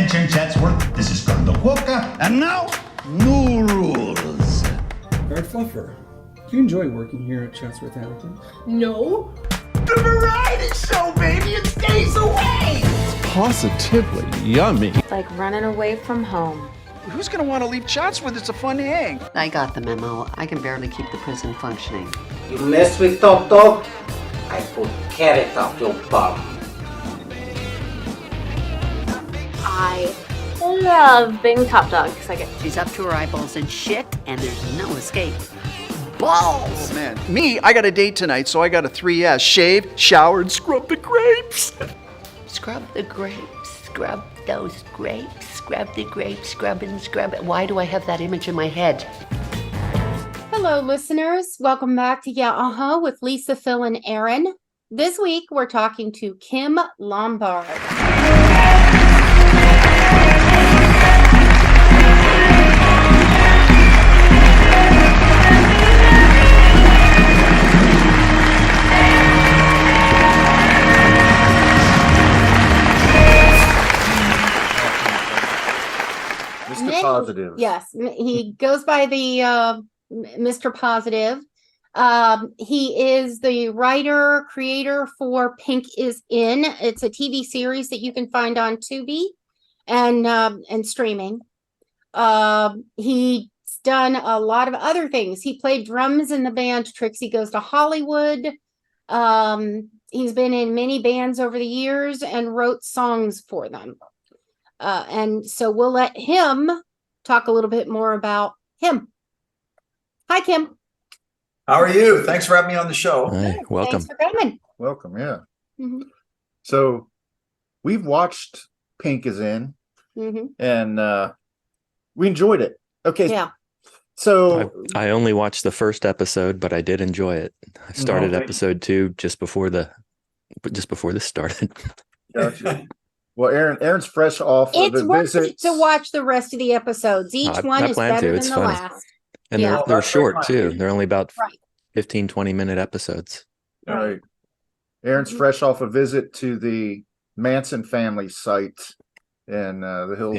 Attention, Chatsworth. This is Carlo Cuoca. And now, new rules. Guard Fluffer, do you enjoy working here at Chatsworth Hamilton? No. The variety show, baby. It's days away. Positively yummy. It's like running away from home. Who's going to want to leave Chatsworth? It's a fun hang. I got the memo. I can barely keep the prison functioning. You mess with Top Dog, I put carrot up your bum. I love being top dog because I get. She's up to her eyeballs in shit, and there's no escape. Balls! Oh, man. Me, I got a date tonight, so I got a 3S. Shave, shower, and scrub the grapes. Scrub the grapes. Scrub those grapes. Scrub the grapes. Scrub and scrub it. Why do I have that image in my head? Hello, listeners. Welcome back to Yeah with Lisa, Phil, and Aaron. This week, we're talking to Kim Lombard. Mr. Positive. Yes, he goes by the Mr. Positive. He is the writer, creator for Pink is In. It's a TV series that you can find on Tubi and streaming. He's done a lot of other things. He played drums in the band Trixie Goes to Hollywood. He's been in many bands over the years and wrote songs for them. And so we'll let him talk a little bit more about him. Hi, Kim. How are you? Thanks for having me on the show. Hi, welcome. Thanks for coming. Welcome, yeah. Mm-hmm. So we've watched Pink is In, and we enjoyed it. Okay. Yeah. So I only watched the first episode, but I did enjoy it. I started episode 2 just before this started. Gotcha. Well, Aaron's fresh off of It's the worth visit it to watch the rest of the episodes. Each one is better than the last. And Yeah. they're short too. They're only about Right. 15, 20-minute episodes. All right. Aaron's fresh off a visit to the Manson family site in the hills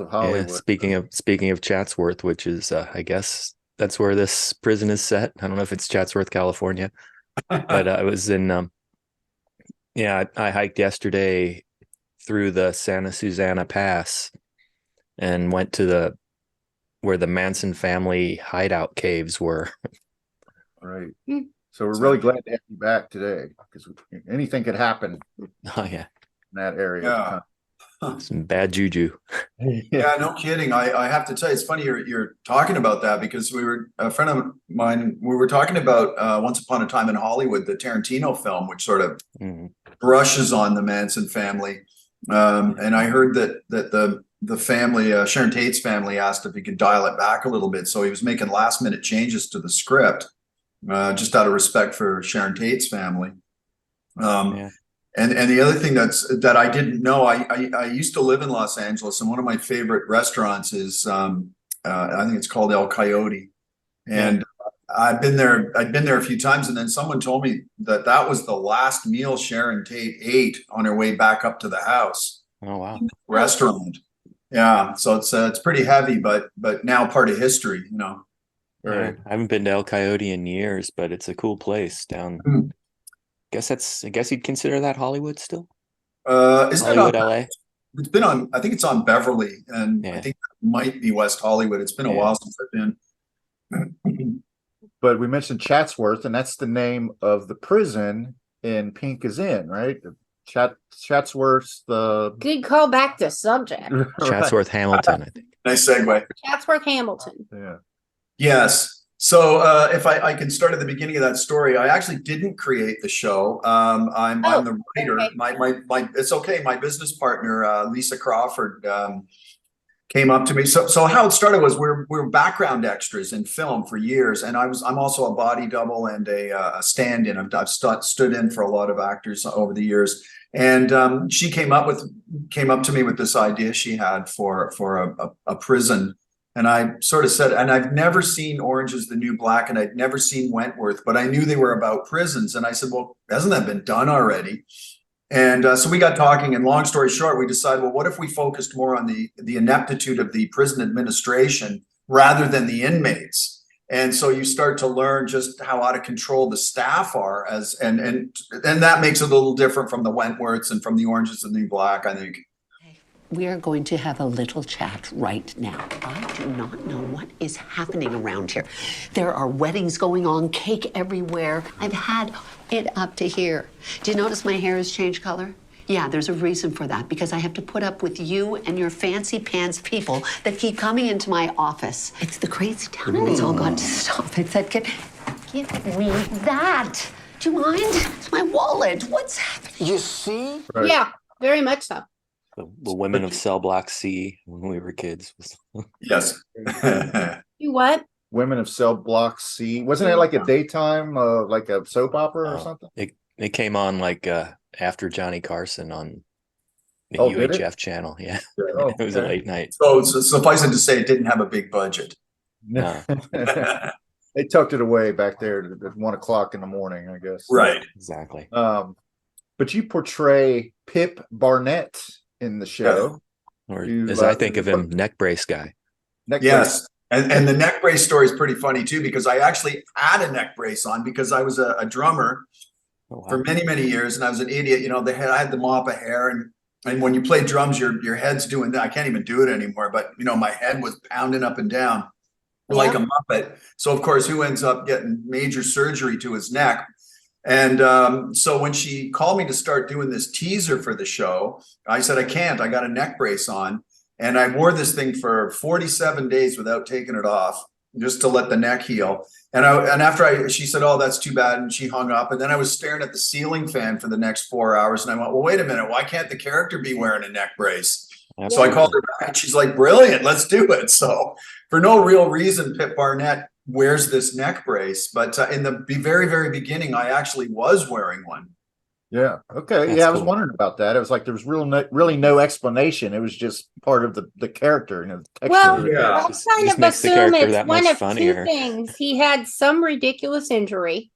of Hollywood. Yeah, speaking of Chatsworth, which is I guess that's where this prison is set. I don't know if it's Chatsworth, California, but I was in I hiked yesterday through the Santa Susana Pass and went to where the Manson family hideout caves were. All right. So we're really glad to have you back today because anything could happen Oh yeah, in that area. Yeah. some bad juju. Yeah, no kidding. I have to tell you, it's funny you're talking about that because a friend of mine, we were talking about Once Upon a Time in Hollywood, the Tarantino film, which sort of brushes on the Manson family. And I heard that the family, Sharon Tate's family, asked if he could dial it back a little bit. So he was making last minute changes to the script, just out of respect for Sharon Tate's family. And the other thing that I didn't know, I used to live in Los Angeles, and one of my favorite restaurants is I think it's called El Coyote, and I'd been there a few times, and then someone told me that was the last meal Sharon Tate ate on her way back up to the house. Oh wow! Restaurant, yeah. So it's pretty heavy, but now part of history, you know. Right. I haven't been to El Coyote in years, but it's a cool place down. I guess you'd consider that Hollywood still? Isn't Hollywood, it on, LA? It's been on, I think it's on Beverly, and I think it might be West Hollywood. It's been a while since I've been. But we mentioned Chatsworth, and that's the name of the prison in Pink is In, right? Chatsworth's the Good call back to subject. Chatsworth, Hamilton, I think. Nice segue. Chatsworth, Hamilton. Yeah. Yes. So if I can start at the beginning of that story, I actually didn't create the show. I'm the writer. Okay. My it's okay. My business partner, Lisa Crawford, came up to me. So how it started was we're background extras in film for years, and I'm also a body double and a stand-in. I've stood in for a lot of actors over the years. And she came up to me with this idea she had for a prison. And I sort of said, and I've never seen Orange is the New Black, and I'd never seen Wentworth, but I knew they were about prisons. And I said, well, hasn't that been done already? And so we got talking, and long story short, we decided, well, what if we focused more on the ineptitude of the prison administration rather than the inmates? And so you start to learn just how out of control the staff are, and that makes it a little different from the Wentworths and from the Orange is the New Black, I think. We are going to have a little chat right now. I do not know what is happening around here. There are weddings going on, cake everywhere. I've had it up to here. Do you notice my hair has changed color? Yeah, there's a reason for that, because I have to put up with you and your fancy pants people that keep coming into my office. It's the crazy town, and it's all got to stop. It's that kid. Give me that. Do you mind? It's my wallet. What's happening? You see? Right. Yeah, very much so. The women of Cell Block C when we were kids. Yes. You what? Women of Cell Block C. Wasn't it like a daytime, like a soap opera or something? It came on like after Johnny Carson on the did it? UHF channel. Yeah, Oh, it was a late night. So suffice it to say, it didn't have a big budget. No. They tucked it away back there at 1 o'clock in the morning, I guess. Right. Exactly. But you portray Pip Barnett in the show. Or You, as I think of him, neck brace guy. Neck Yes. And the neck brace story is pretty funny too, because I actually had a neck brace on because I was a drummer for many, many years, and I was an idiot. You know, I had the mop of hair, and when you play drums, your head's doing that. I can't even do it anymore, but you know, my head was pounding up and down like a muppet. So of course, who ends up getting major surgery to his neck? And so when she called me to start doing this teaser for the show, I said, I can't, I got a neck brace on. And I wore this thing for 47 days without taking it off, just to let the neck heal. And she said, oh, that's too bad. And she hung up. And then I was staring at the ceiling fan for the next 4 hours. And I went, well, wait a minute. Why can't the character be wearing a neck brace? So I called her back, and she's like, brilliant, let's do it. So for no real reason, Pip Barnett wears this neck brace. But in the very, very beginning, I actually was wearing one. Yeah. Okay. That's I was cool. wondering about that. It was like there was really no explanation. It was just part of the character, you know, the texture. Well, of it. Yeah. I Just kind of makes the assume character it's that one much of funnier. two things. He had some ridiculous injury,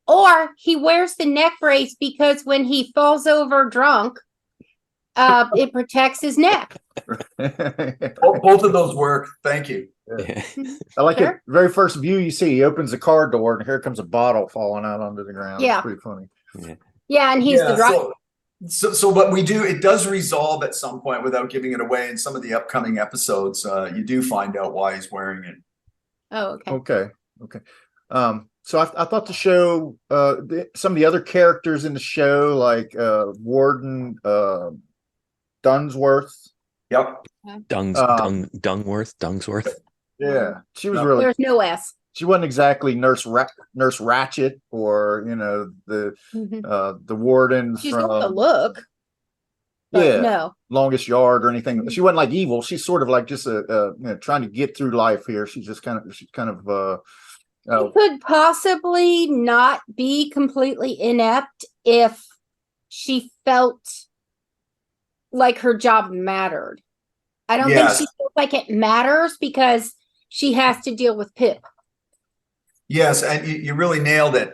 or he wears the neck brace because when he falls over drunk, it protects his neck. Both of those work. Thank you. Yeah. I like Sure. it. Very first view you see, he opens the car door, and here comes a bottle falling out onto the ground. Yeah. It's pretty funny. Yeah, and he's the driver. So but it does resolve at some point without giving it away. In some of the upcoming episodes, you do find out why he's wearing it. Oh, okay. Okay. So I thought the show, some of the other characters in the show, like Warden Dunsworth. Yep. Dungsworth. Yeah, she was Yep. really. There's no S. She wasn't exactly Nurse Ratchet, or you know the warden She's from got the look. But Yeah. no. Longest Yard or anything. She wasn't like evil. She's sort of like just trying to get through life here. She's kind of It could possibly not be completely inept if she felt like her job mattered. I don't think she feels like it matters because she has to deal with Pip. Yes, and you really nailed it.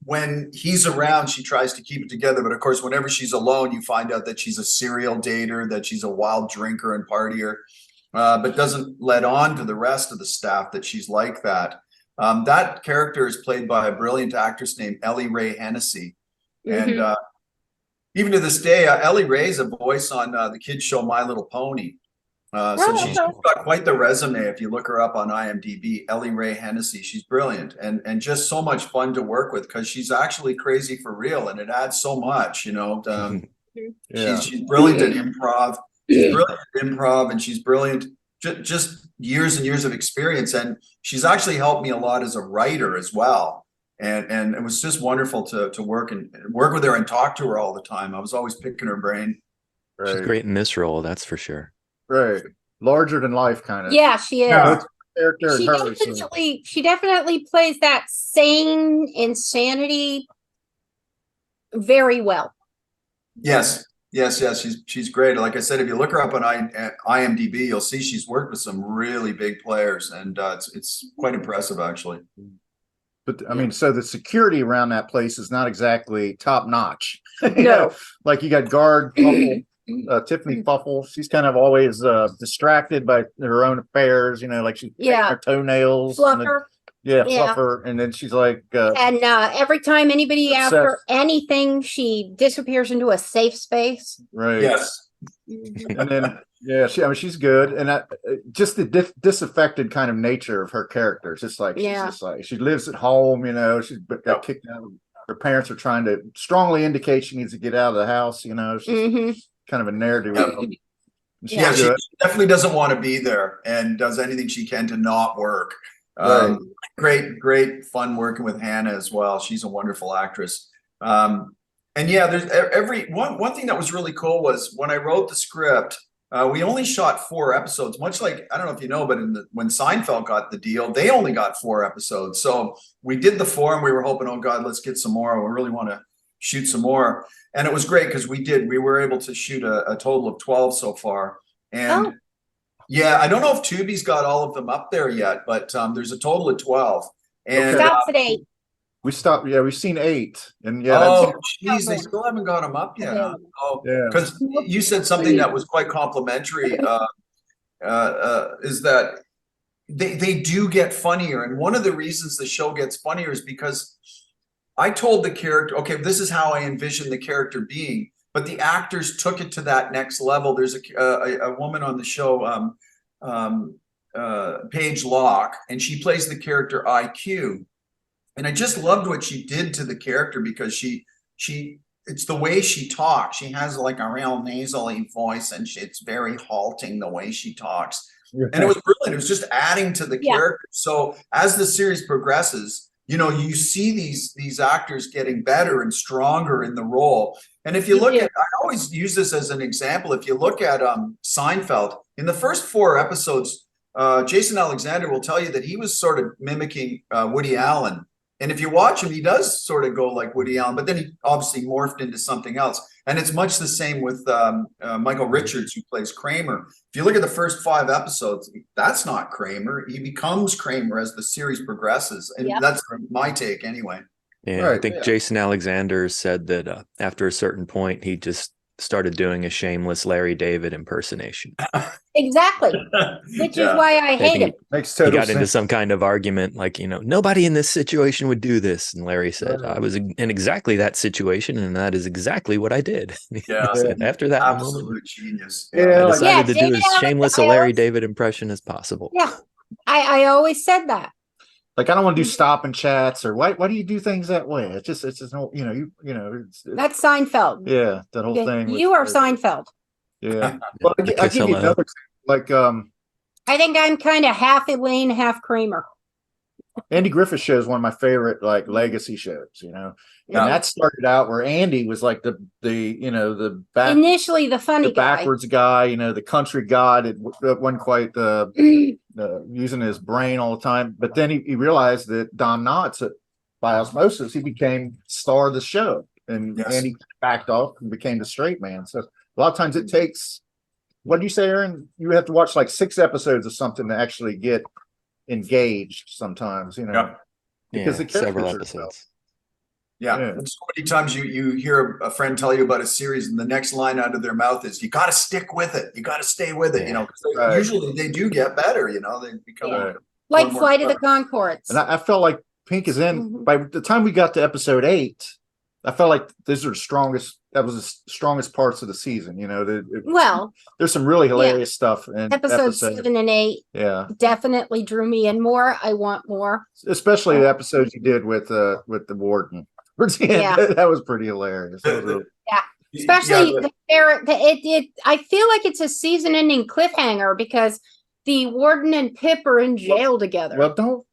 When he's around, she tries to keep it together. But of course, whenever she's alone, you find out that she's a serial dater, that she's a wild drinker and partier, but doesn't let on to the rest of the staff that she's like that. That character is played by a brilliant actress named Ellie Ray Hennessy. And even to this day, Ellie Ray's a voice on the kids show My Little Pony. So she's got quite the resume. If you look her up on IMDb, Ellie Ray Hennessy, she's brilliant and just so much fun to work with because she's actually crazy for real, and it adds so much. You know, she's brilliant at improv. She's brilliant at improv, and she's brilliant. Just years and years of experience, and she's actually helped me a lot as a writer as well. And it was just wonderful to work with her and talk to her all the time. I was always picking her brain. She's great in this role, that's for sure. Right. Larger than life kind of. Yeah, she is. Yeah, character She definitely plays that sane insanity very well. Yes. She's great. Like I said, if you look her up on IMDb, you'll see she's worked with some really big players, and it's quite impressive, actually. But I mean, so the security around that place is not exactly top notch. No. Like you got guard Puffle, Tiffany Puffle. She's kind of always distracted by her own affairs, like she's painting her toenails. Fluffer. Yeah, Fluffer. And then she's like And every time anybody asks her obsessed. anything, she disappears into a safe space. Right. Yes. And then she's good, and just the disaffected kind of nature of her character. It's just like she's just like she lives at home, she's got kicked out. Her parents are trying to strongly indicate she needs to get out of the house. She's kind of a narrative. She definitely doesn't want to be there and does anything she can to not work. Great fun working with Hannah as well. She's a wonderful actress. And yeah, there's one thing that was really cool was when I wrote the script, we only shot 4 episodes, much like, I don't know if you know, but when Seinfeld got the deal, they only got 4 episodes. So we did the 4 and we were hoping, oh God, let's get some more. We really want to shoot some more. And it was great because we were able to shoot a total of 12 so far. And yeah, I don't know if Tubi's got all of them up there yet, but there's a total of 12. And Stops at 8. We stopped. Yeah, we've seen 8, and geez, they still haven't got them up yet. Oh, yeah. Because you said something that was quite complimentary. Is that they do get funnier, and one of the reasons the show gets funnier is because I told the character, okay, this is how I envision the character being, but the actors took it to that next level. There's a woman on the show, Paige Locke, and she plays the character IQ. And I just loved what she did to the character because it's the way she talks. She has like a real nasally voice, and it's very halting the way she talks. And it was brilliant. It was just adding to the character. So as the series progresses, you see these actors getting better and stronger in the role. And if you look at, I always use this as an example. If you look at Seinfeld, in the first 4 episodes, Jason Alexander will tell you that he was sort of mimicking Woody Allen. And if you watch him, he does sort of go like Woody Allen, but then he obviously morphed into something else. And it's much the same with Michael Richards, who plays Kramer. If you look at the first 5 episodes, that's not Kramer. He becomes Kramer as the series progresses. And that's my take anyway. Yeah, I think Jason Alexander said that after a certain point, he just started doing a shameless Larry David impersonation. Exactly. Which is why I hate it. Makes total he got sense. into some kind of argument like, nobody in this situation would do this. And Larry said, I was in exactly that situation, and that is exactly what I did. Yeah. Said, after that Absolute moment, genius. I decided to do as shameless a Larry David impression as possible. Yeah. I always said that. Like, I don't want to do stop and chats, or why do you do things that way? It's just no, That's Seinfeld. Yeah, that whole thing. You are Seinfeld. Yeah. Well, I'll give you another, like, I think I'm kind of half Elaine, half Kramer. Andy Griffith Show is one of my favorite, like, legacy shows, and that started out where Andy was like initially the funny guy, backwards guy, the country god. It wasn't quite using his brain all the time, but then he realized that Don Knotts, by osmosis, he became star of the show, and Andy backed off and became the straight man. So a lot of times it takes, what do you say, Aaron? You have to watch like 6 episodes of something to actually get engaged sometimes, because the several episodes. So many times you hear a friend tell you about a series, and the next line out of their mouth is, you got to stick with it, you got to stay with it, because usually they do get better, they become like Flight of the Conchords. And I felt like Pink is in. By the time we got to episode 8, I felt like these are the strongest. That was the strongest parts of the season. There's some really hilarious stuff in episodes 7 and 8. Yeah, definitely drew me in more. I want more, especially the episodes you did with the warden. That was pretty hilarious. Especially I feel like it's a season-ending cliffhanger because the warden and Pip are in jail together. Well,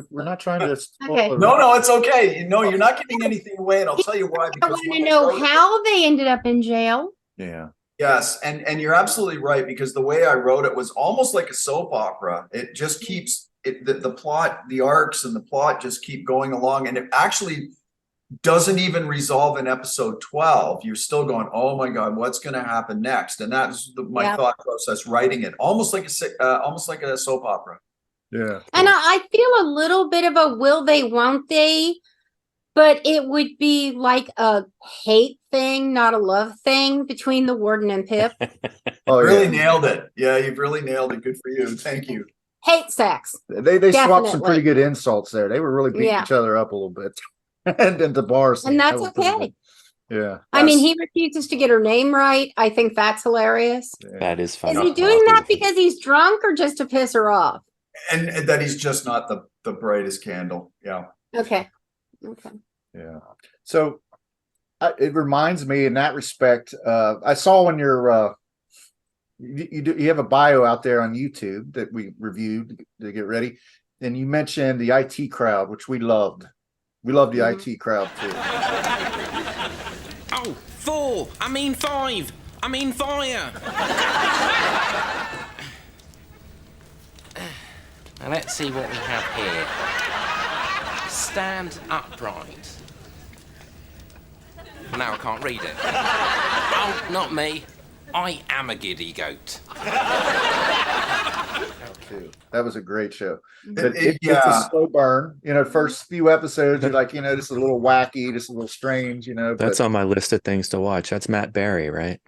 we're not trying to. Okay. No, it's okay. You're not giving anything away, and I'll tell you why. I want to know how they ended up in jail. Yeah. Yes, and you're absolutely right, because the way I wrote it was almost like a soap opera. It just keeps the plot, the arcs, and the plot just keep going along, and it actually doesn't even resolve in episode 12. You're still going, oh my God, what's going to happen next? And that's my thought process writing it, almost like a soap opera. Yeah. And I feel a little bit of a will they, won't they, but it would be like a hate thing, not a love thing between the warden and Pip. Oh, Really yeah. nailed it. Yeah, you've really nailed it. Good for you. Thank you. Hate sex. They swapped some Definitely. pretty good insults there. They were really beating Yeah. each other up a little bit. And then the bar scene, And that that's was pretty okay. good. Yeah. I mean, he refuses to get her name right. I think that's hilarious. That is funny. Is he doing that because he's drunk or just to piss her off? And that he's just not the brightest candle. Yeah. Okay. Okay. Yeah. So it reminds me in that respect, I saw when you're, you have a bio out there on YouTube that we reviewed to get ready. And you mentioned the ITcrowd, which we loved. We love the ITcrowd too. Oh, 4. I mean 5. I mean fire. Now let's see what we have here. Stand upright. Now I can't read it. Oh, not me. I am a giddy goat. That was a great show. But It's it's a slow burn. You know, first few episodes, you're like, you know, this is a little wacky, this is a little strange, you know. That's on my list of things to watch. That's Matt Berry, right?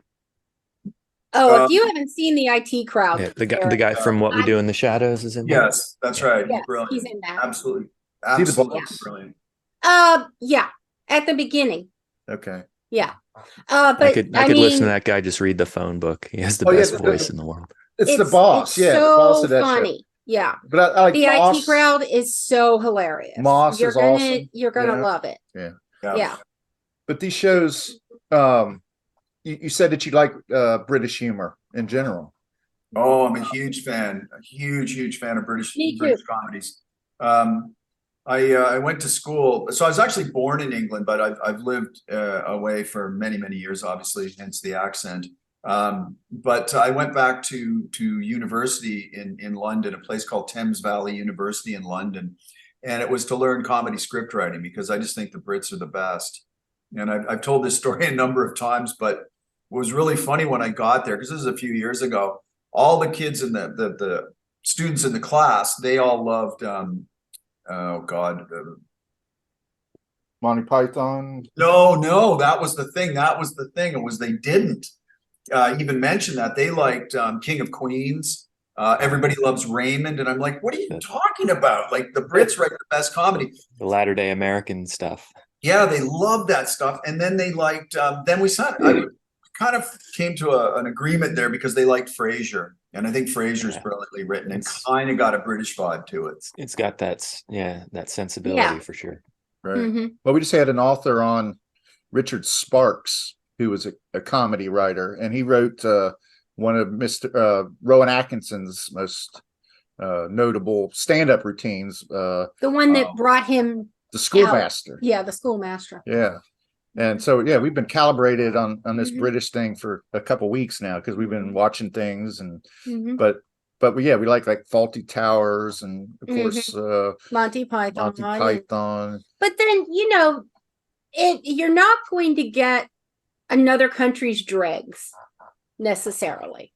Oh, if you haven't seen the ITcrowd, Yeah, the guy from What We Do in the Shadows is in there. Yes, that's right. Yes, He's brilliant. he's in that. Absolutely. See the Absolutely boss? brilliant. Yeah, at the beginning. Okay. Yeah. But I could mean, listen to that guy just read the phone book. He has the best voice in the world. It's the boss. It's Yeah, the so boss of that funny. show. Yeah. But I like The Moss. ITcrowd is so hilarious. Moss you're is gonna, awesome. You're gonna Yeah. love it. Yeah. Yeah. But these shows, you said that you like Mm-hmm. British humor in general. Oh, I'm a huge fan of British Me too. British comedies. I went to school, so I was actually born in England, but I've lived away for many years, obviously, hence the accent. But I went back to university in London, a place called Thames Valley University in London, and it was to learn comedy script writing because I just think the Brits are the best. And I've told this story a number of times, but it was really funny when I got there because this is a few years ago. All the kids in the students in the class, they all loved Monty Python. No, that was the thing. It was they didn't even mention that. They liked King of Queens. Everybody Loves Raymond. And I'm like, what are you talking about? Like the Brits write the best comedy. The latter day American stuff. Yeah, they loved that stuff. And then they liked, then we kind of came to an agreement there because they liked Frasier. And I think Frasier's brilliantly written and kind of got a British vibe to it. It's got that sensibility for sure. Right. Mm-hmm. Well, we just had an author on, Richard Sparks, who was a comedy writer, and he wrote one of Mr. Rowan Atkinson's most notable stand-up routines. The one that brought him The Schoolmaster. Yeah, the Schoolmaster. Yeah. And so, yeah, we've been calibrated on this British thing for a couple weeks now because we've been watching things and but yeah, we like Faulty Towers and of course Monty Python. But then, you're not going to get another country's dregs necessarily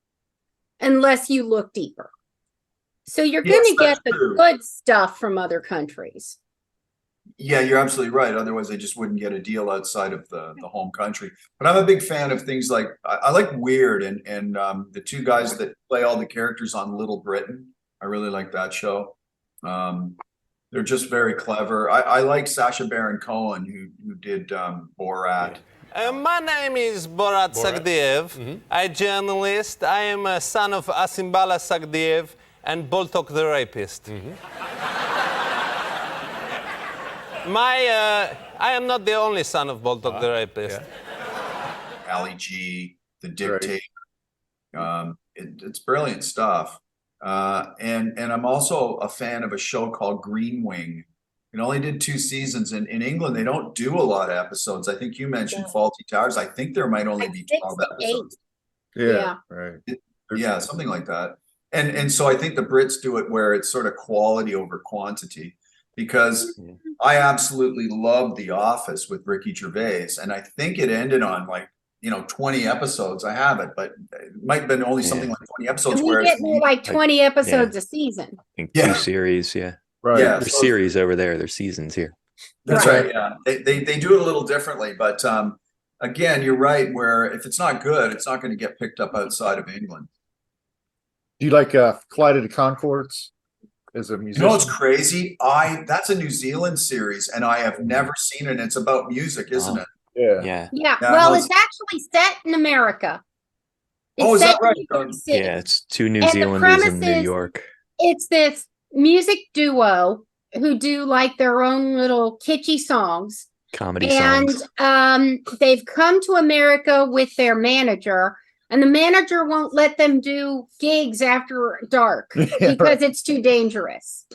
unless you look deeper. So you're going to get the good stuff from other countries. Yeah, you're absolutely right. Otherwise, they just wouldn't get a deal outside of the home country. But I'm a big fan of things like I like Weird and the two guys that play all the characters on Little Britain. I really like that show. They're just very clever. I like Sacha Baron Cohen who did Borat. My name is Borat Sagdiyev. I'm a journalist. I am a son of Asimbala Sagdiyev and Boltok the rapist. I am not the only son of Boltok the rapist. Ali G, The Dictator. It's brilliant stuff. And I'm also a fan of a show called Green Wing. It only did 2 seasons. And in England, they don't do a lot of episodes. I think you mentioned Faulty Towers. I think there might only be 12 episodes. Yeah, right. Yeah, something like that. And so I think the Brits do it where it's sort of quality over quantity. Because I absolutely loved The Office with Ricky Gervais, and I think it ended on like 20 episodes. I have it, but it might have been only something like 20 episodes. We get more like 20 episodes a season. I think 2 series, Right. Yeah, There's series over there. There's seasons here. That's right. Yeah, they do it a little differently, but again, you're right. Where if it's not good, it's not going to get picked up outside of England. Do you like Flight of the Conchords as a musician? It's crazy. That's a New Zealand series, and I have never seen it. It's about music, isn't it? Yeah. Well, it's actually set in America. Is that right? Yeah, it's 2 New Zealanders in New York. It's this music duo who do like their own little kitschy songs. Comedy songs. And they've come to America with their manager, and the manager won't let them do gigs after dark because it's too dangerous.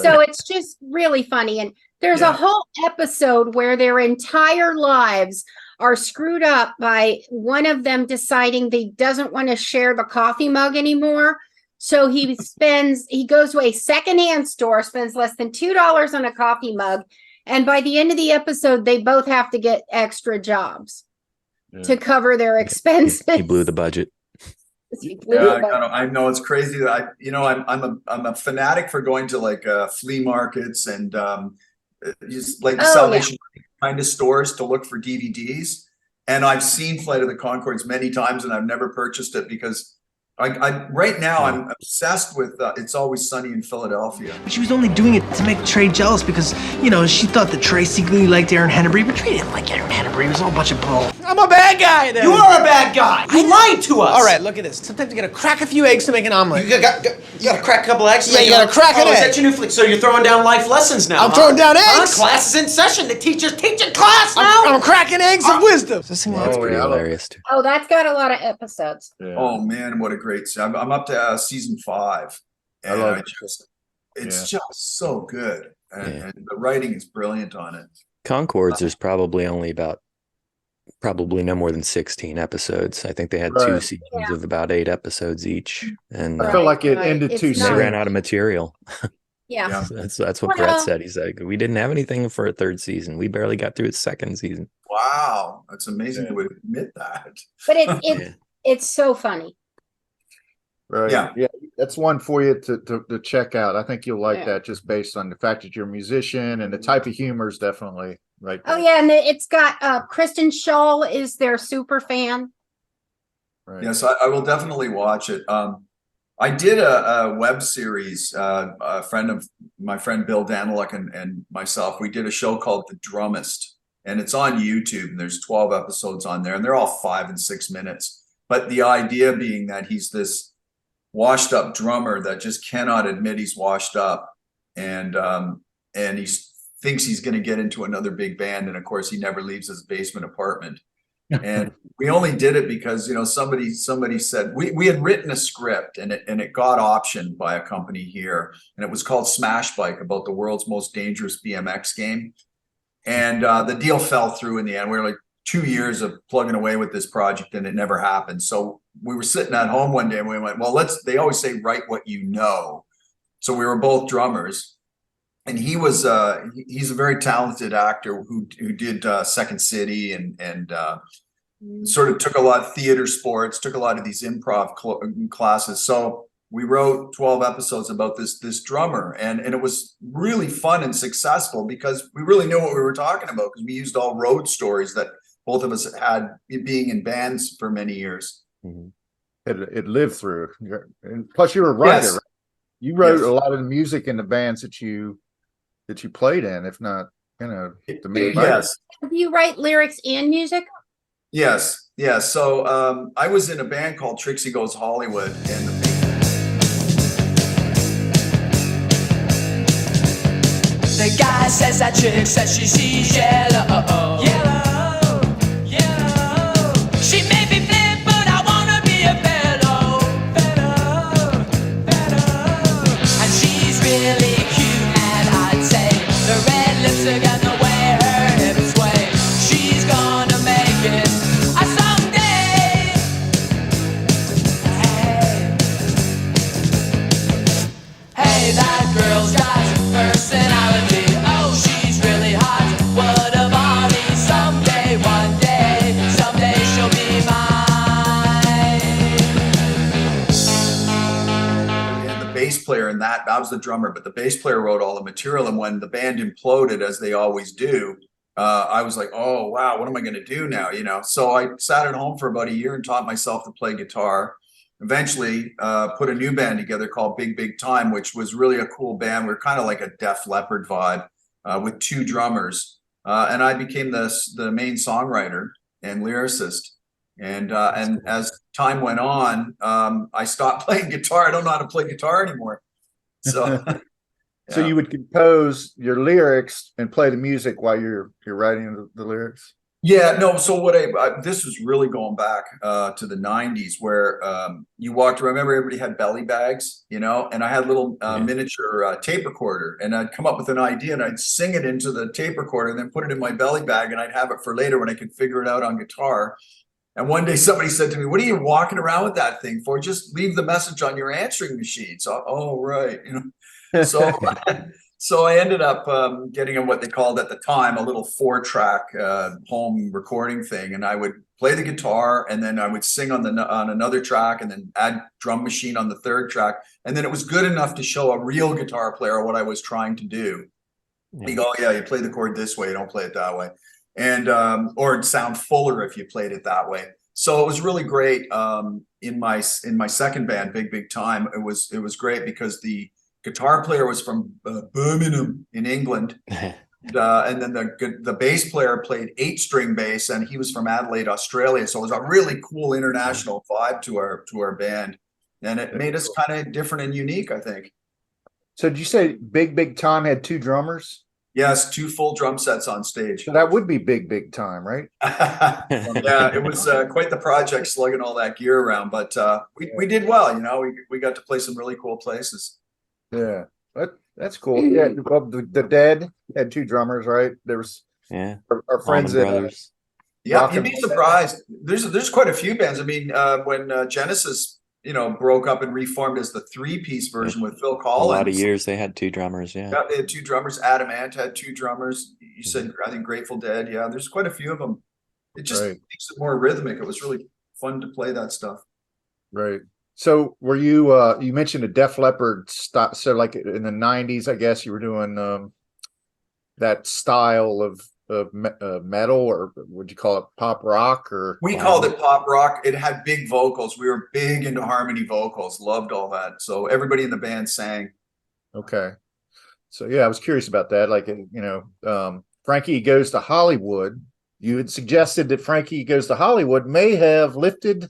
So it's just really funny. And there's a whole episode where their entire lives are screwed up by one of them deciding they doesn't want to share the coffee mug anymore. So he goes to a secondhand store, spends less than $2 on a coffee mug. And by the end of the episode, they both have to get extra jobs to cover their expenses. He blew the budget. I know it's crazy that I'm a fanatic for going to like flea markets and just like the Salvation kind of stores to look for DVDs. And I've seen Flight of the Conchords many times, and I've never purchased it because right now I'm obsessed with It's Always Sunny in Philadelphia. She was only doing it to make Trey jealous because, she thought that Trey secretly liked Aaron Hennebree, but Trey didn't like Aaron Hennebree. It was all a bunch of bull. I'm a bad guy then. You are a bad guy. You lied to us. All right, look at this. Sometimes you gotta crack a few eggs to make an omelet. You gotta crack a couple eggs. Yeah, you gotta crack an egg. Is that your new flick? So you're throwing down life lessons now? I'm throwing down eggs. Class is in session. The teacher's teaching class now. I'm cracking eggs of wisdom. That's pretty hilarious too. Oh, that's got a lot of episodes. Yeah. Oh man, what a great series. I'm up to season 5. And I love it's just so good. And the writing is brilliant on it. Conchords, there's probably no more than 16 episodes. I think they had 2 seasons of about 8 episodes each. And I feel like it ended too soon. They ran out of material. Yeah. That's what Brett said. He's like, we didn't have anything for a 3rd season. We barely got through its 2nd season. Wow. That's amazing to admit that. But it's so funny. Right. Yeah. That's one for you to check out. I think you'll like that just based on the fact that you're a musician, and the type of humor is definitely right there. Oh yeah, and it's got Kristen Schaal is their super fan. Right. Yes, I will definitely watch it. I did a web series. My friend Bill Daniluk and myself, we did a show called The Drummist, and it's on YouTube. And there's 12 episodes on there, and they're all 5 and 6 minutes. But the idea being that he's this washed up drummer that just cannot admit he's washed up, and he thinks he's going to get into another big band, and of course he never leaves his basement apartment. And we only did it because somebody said we had written a script, and it got optioned by a company here, and it was called Smash Bike, about the world's most dangerous BMX game. And the deal fell through in the end. We were like 2 years of plugging away with this project, and it never happened. So we were sitting at home one day and we went, well, they always say, write what you know. So we were both drummers, and he's a very talented actor who did Second City and sort of took a lot of theater sports, took a lot of these improv classes. So we wrote 12 episodes about this drummer, and it was really fun and successful because we really knew what we were talking about, because we used all road stories that both of us had being in bands for many years. Mm-hmm. It lived through, and plus you're a writer. Yes. Right? You wrote a lot of the music in the bands that you played in, if not, the main writer. Yes. Do you write lyrics and music? Yes. So I was in a band called Trixie Goes Hollywood, and the guy says that chick says she sees yellow. She may be flip, but I wanna be a fellow. And she's really cute, and I'd say the red lipstick and the way her hips sway, she's gonna make it someday. Hey, that girl's got personality. Oh, she's really hot. What a body song. player in that. I was the drummer, but the bass player wrote all the material. And when the band imploded, as they always do, I was like, oh, wow, what am I going to do now? You know, so I sat at home for about a year and taught myself to play guitar. Eventually put a new band together called Big Big Time, which was really a cool band. We're kind of like a Def Leppard vibe with 2 drummers. And I became the main songwriter and lyricist. And as time went on, I stopped playing guitar. I don't know how to play guitar anymore. So, So you would compose your lyrics and play the music while you're writing the lyrics? Yeah, no. So what this was really going back to the 90s where you walked around. Remember, everybody had belly bags, you know, and I had a little miniature tape recorder, and I'd come up with an idea and I'd sing it into the tape recorder and then put it in my belly bag, and I'd have it for later when I could figure it out on guitar. And one day somebody said to me, "What are you walking around with that thing for? Just leave the message on your answering machine." So, oh, right. You know, so I ended up getting what they called at the time a little 4-track home recording thing, and I would play the guitar, and then I would sing on another track, and then add drum machine on the 3rd track, and then it was good enough to show a real guitar player what I was trying to do. You go, oh, yeah, you play the chord this way, you don't play it that way, and or it'd sound fuller if you played it that way. So it was really great. In my second band, Big Big Time, it was great because the guitar player was from Birmingham in England, and then the bass player played 8-string bass, and he was from Adelaide, Australia. So it was a really cool international vibe to our band, and it made us kind of different and unique, I think. So did you say Big Big Time had 2 drummers? Yes, 2 full drum sets on stage. So that would be Big Big Time, right? Yeah, it was quite the project slugging all that gear around, but we did well. You know, we got to play some really cool places. Yeah, that's cool. Yeah, well, the Dead had 2 drummers, right? There was our friends Brothers. Yeah, you'd be surprised. There's quite a few bands. I mean, when Genesis, you know, broke up and reformed as the 3-piece version with Phil Collins. A lot of years they had 2 drummers. Yeah, they had 2 drummers. Adam Ant had 2 drummers. You said I think Grateful Dead. Yeah, there's quite a few of them. It just makes it more rhythmic. It was really fun to play that stuff. Right. So were you you mentioned a Def Leppard style, so like in the 90s, I guess you were doing that style of metal, or would you call it pop rock? Or we called it pop rock. It had big vocals. We were big into harmony vocals, loved all that. So everybody in the band sang. Okay. So yeah, I was curious about that. Like, you know, Frankie Goes to Hollywood. You had suggested that Frankie Goes to Hollywood may have lifted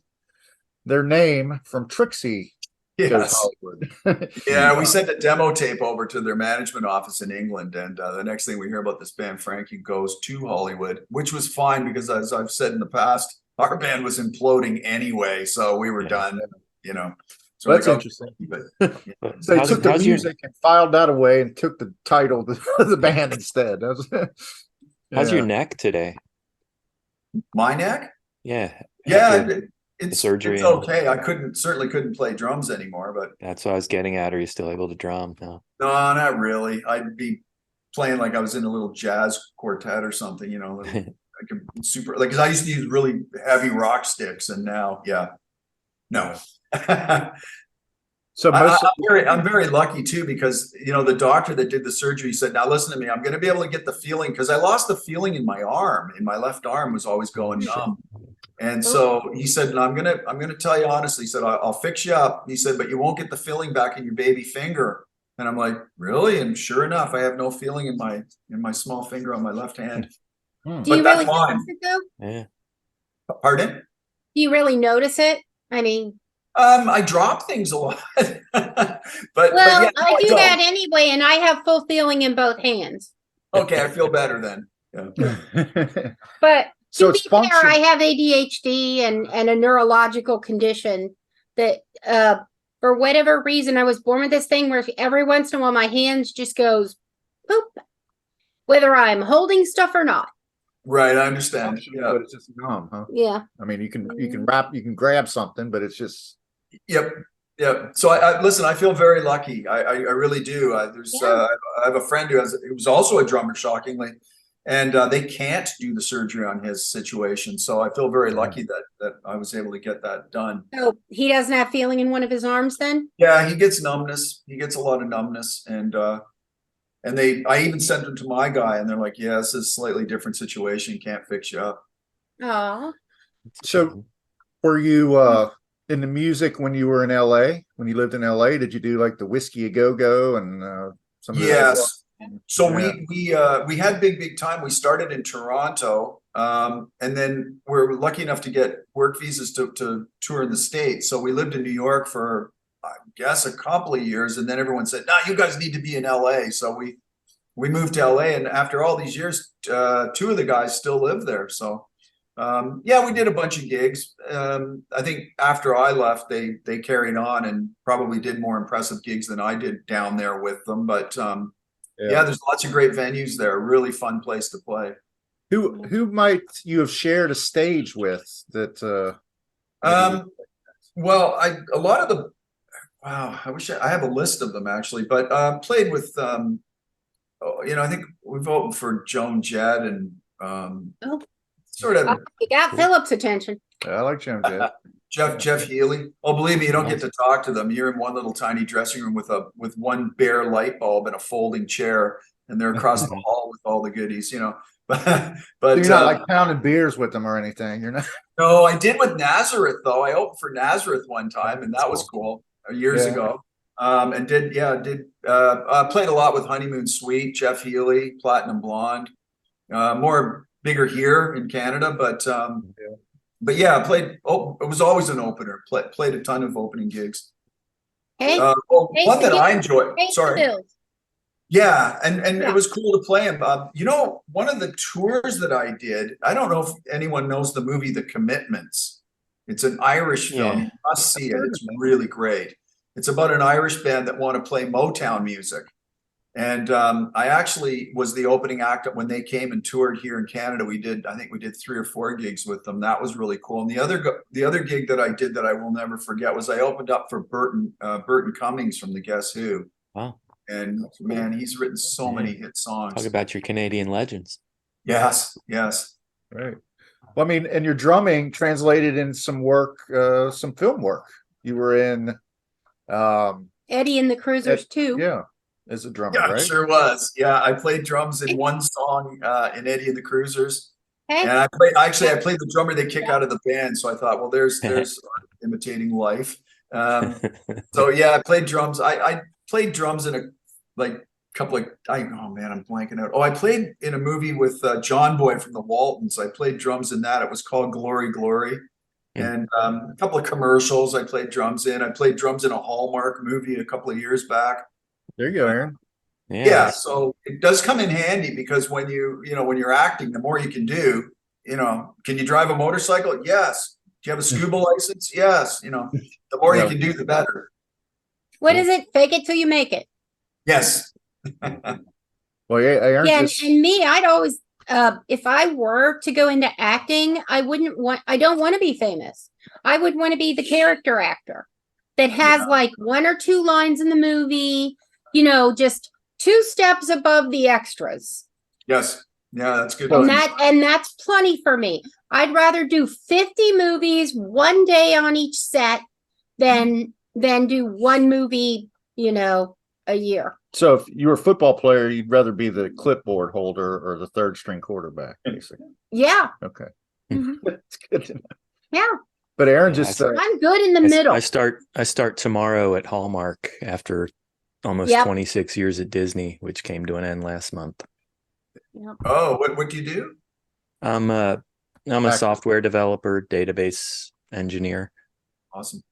their name from Trixie Goes to Hollywood. Yeah, we sent a demo tape over to their management office in England, and the next thing we hear about this band, Frankie Goes to Hollywood, which was fine because, as I've said in the past, our band was imploding anyway, so we were done. You know, so that's interesting. So they took the music and filed that away and took the title of the band instead. How's your neck today? My neck? Yeah. It's surgery. It's okay. I certainly couldn't play drums anymore, but that's what I was getting at. Are you still able to drum? No, not really. I'd be playing like I was in a little jazz quartet or something, you know, like super, like, cause I used to use really heavy rock sticks, and now, no. So I'm very lucky too, because, you know, the doctor that did the surgery said, now listen to me, I'm going to be able to get the feeling, because I lost the feeling in my arm. In my left arm was always going numb. And so he said, no, I'm gonna tell you honestly. He said, I'll fix you up. He said, but you won't get the feeling back in your baby finger. And I'm like, really? And sure enough, I have no feeling in my small finger on my left hand. Do you really notice it though? Yeah. Pardon? Do you really notice it? I mean, I drop things a lot. but yeah, I do that anyway, and I have full feeling in both hands. Okay, I feel better then. Yeah. But so to be fair, I have ADHD and a neurological condition that, for whatever reason, I was born with this thing where every once in a while my hands just goes poop, whether I'm holding stuff or not. Right, I understand. Yeah, but it's just numb, huh? Yeah. I mean, you can grab something, but it's just. Yep. So I listen. I feel very lucky. I really do. I have a friend who's also a drummer, shockingly, and they can't do the surgery on his situation. So I feel very lucky that I was able to get that done. So he doesn't have feeling in one of his arms then? Yeah, he gets numbness. He gets a lot of numbness, and I even sent him to my guy, and they're like, "Yeah, this is a slightly different situation. Can't fix you up." Oh. So were you in the music when you were in LA? When you lived in LA, did you do like the Whiskey A Go Go and some of the Yes. So Yeah. we had big time. We started in Toronto, and then we're lucky enough to get work visas to tour in the States. So we lived in New York for, I guess, a couple of years, and then everyone said, "No, you guys need to be in LA." So we moved to LA, and after all these years, two of the guys still live there. So yeah, we did a bunch of gigs. I think after I left, they carried on and probably did more impressive gigs than I did down there with them. But yeah, there's lots of great venues there. Really fun place to play. Who might you have shared a stage with that? Well, a lot of the wow, I wish I have a list of them actually, but played with I think we've opened for Joan Jett and sort of. You got Philip's attention. I like Joan Jett. Jeff Healy. Oh, believe me, you don't get to talk to them. You're in one little tiny dressing room with one bare light bulb and a folding chair, and they're across the hall with all the goodies, But you're not like pounding beers with them or anything. You're not. No, I did with Nazareth though. I opened for Nazareth one time, and that was cool years ago. And played a lot with Honeymoon Suite, Jeff Healy, Platinum Blonde. More bigger here in Canada, but yeah, I played. Oh, it was always an opener. Played a ton of opening gigs. Hey, one that I enjoyed. Sorry. Bills. Yeah, and it was cool to play him. One of the tours that I did. I don't know if anyone knows the movie The Commitments. It's an Irish film. You must see it. It's really great. It's about an Irish band that want to play Motown music. And I actually was the opening act when they came and toured here in Canada. I think we did 3 or 4 gigs with them. That was really cool. And the other gig that I did that I will never forget was I opened up for Burton Cummings from the Guess Who. Wow. And man, he's written so many hit songs. Talk about your Canadian legends. Yes. Right. Well, I mean, and your drumming translated in some work, some film work. You were in Eddie and the Cruisers too. Yeah. As a drummer, Yeah, right? Sure was. Yeah, I played drums in one song in Eddie and the Cruisers. Hey. And I played the drummer they kick out of the band. So I thought, well, there's imitating life. So yeah, I played drums. I played drums in a couple of I'm blanking out. Oh, I played in a movie with John Boy from the Waltons. I played drums in that. It was called Glory Glory. And a couple of commercials I played drums in. I played drums in a Hallmark movie a couple of years back. There you go, Aaron. Yeah, so it does come in handy because when when you're acting, the more you can do, can you drive a motorcycle? Yes. Do you have a scuba license? Yes. The more you can do, the better. What is it? Fake it till you make it. Yes. Well, yeah, Aaron. Yeah, and me, I'd always, if I were to go into acting, I don't want to be famous. I would want to be the character actor that has like 1 or 2 lines in the movie. Just 2 steps above the extras. Yes. Yeah, that's good. And that's plenty for me. I'd rather do 50 movies one day on each set than do one movie, a year. So if you were a football player, you'd rather be the clipboard holder or the 3rd string quarterback, basically. Yeah. Okay. Mhm. That's good to know. Yeah. But Aaron I'm good in the middle. I start tomorrow at Hallmark after almost 26 years at Disney, which came to an end last month. Yep. Oh, what do you do? I'm a software developer, database engineer. Awesome.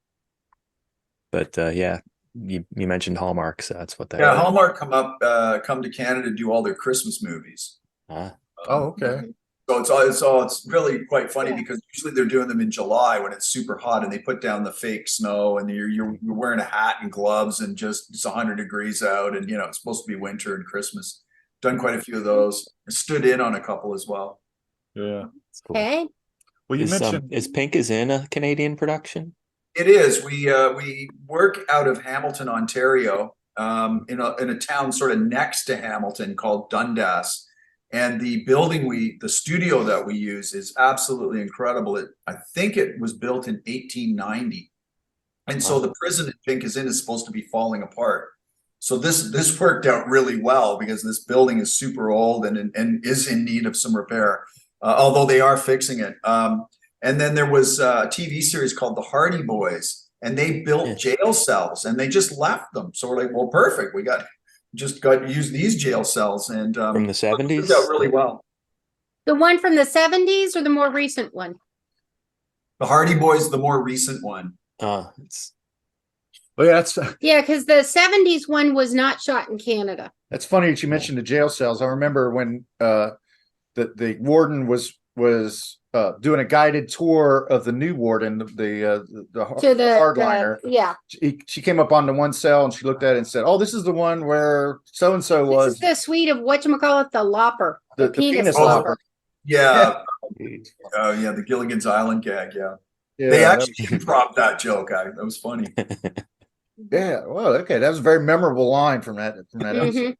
But yeah, you mentioned Hallmark, so that's what that is. Hallmark come to Canada to do all their Christmas movies. Oh, okay. So it's really quite funny because usually they're doing them in July when it's super hot and they put down the fake snow and you're wearing a hat and gloves and it's 100 degrees out and it's supposed to be winter and Christmas. Done quite a few of those. I stood in on a couple as well. Yeah. Cool. Okay. Well, you mentioned is Pink is in a Canadian production? It is. We work out of Hamilton, Ontario, in a town sort of next to Hamilton called Dundas. And the the studio that we use is absolutely incredible. I think it was built in 1890. And so the prison Pink is in is supposed to be falling apart. So this worked out really well because this building is super old and is in need of some repair, although they are fixing it. And then there was a TV series called The Hardy Boys, and they built jail cells and they just left them. So we're like, well, perfect. We got to use these jail cells, and from the 70s. It worked out really well. The one from the 70s or the more recent one? The Hardy Boys, the more recent one. Well, yeah, that's Yeah, because the 70s one was not shot in Canada. That's funny that you mentioned the jail cells. I remember when the warden was doing a guided tour of the new warden, the hardliner. Yeah. She came up onto one cell and she looked at it and said, "Oh, this is the one where so and so was." This is the suite of whatchamacallit, the lopper, the penis lopper. Yeah. Yeah, the Gilligan's Island gag. Yeah. They actually improv that joke. That was funny. Yeah, well, okay, that was a very memorable line from that episode.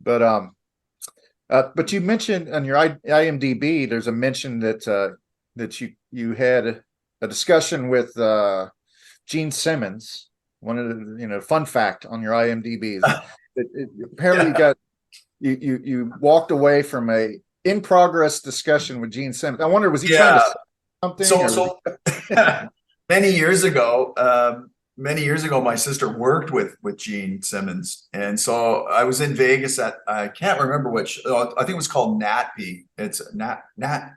But you mentioned on your IMDb, there's a mention that you had a discussion with Gene Simmons. One of the fun fact on your IMDb is that apparently you walked away from a in progress discussion with Gene Simmons. I wonder, was he trying to say something? So many years ago, my sister worked with Gene Simmons, and so I was in Vegas at, I can't remember which, I think it was called NATPE. It's NATPE.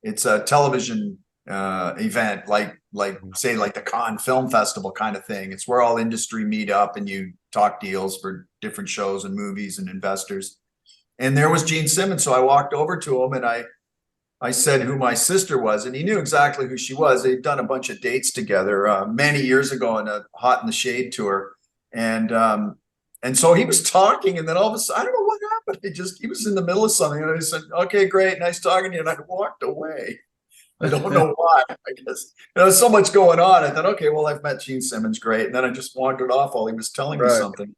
It's a television event, like say like the Cannes Film Festival kind of thing. It's where all industry meet up and you talk deals for different shows and movies and investors. And there was Gene Simmons, so I walked over to him and I said who my sister was, and he knew exactly who she was. They'd done a bunch of dates together many years ago on a Hot in the Shade tour. And so he was talking, and then all of a sudden, I don't know what happened. He was in the middle of something, and I said, "Okay, great, nice talking to you." And I walked away. I don't know why. I guess there was so much going on. I thought, okay, well, I've met Gene Simmons, great. And then I just wandered off while he was telling me something.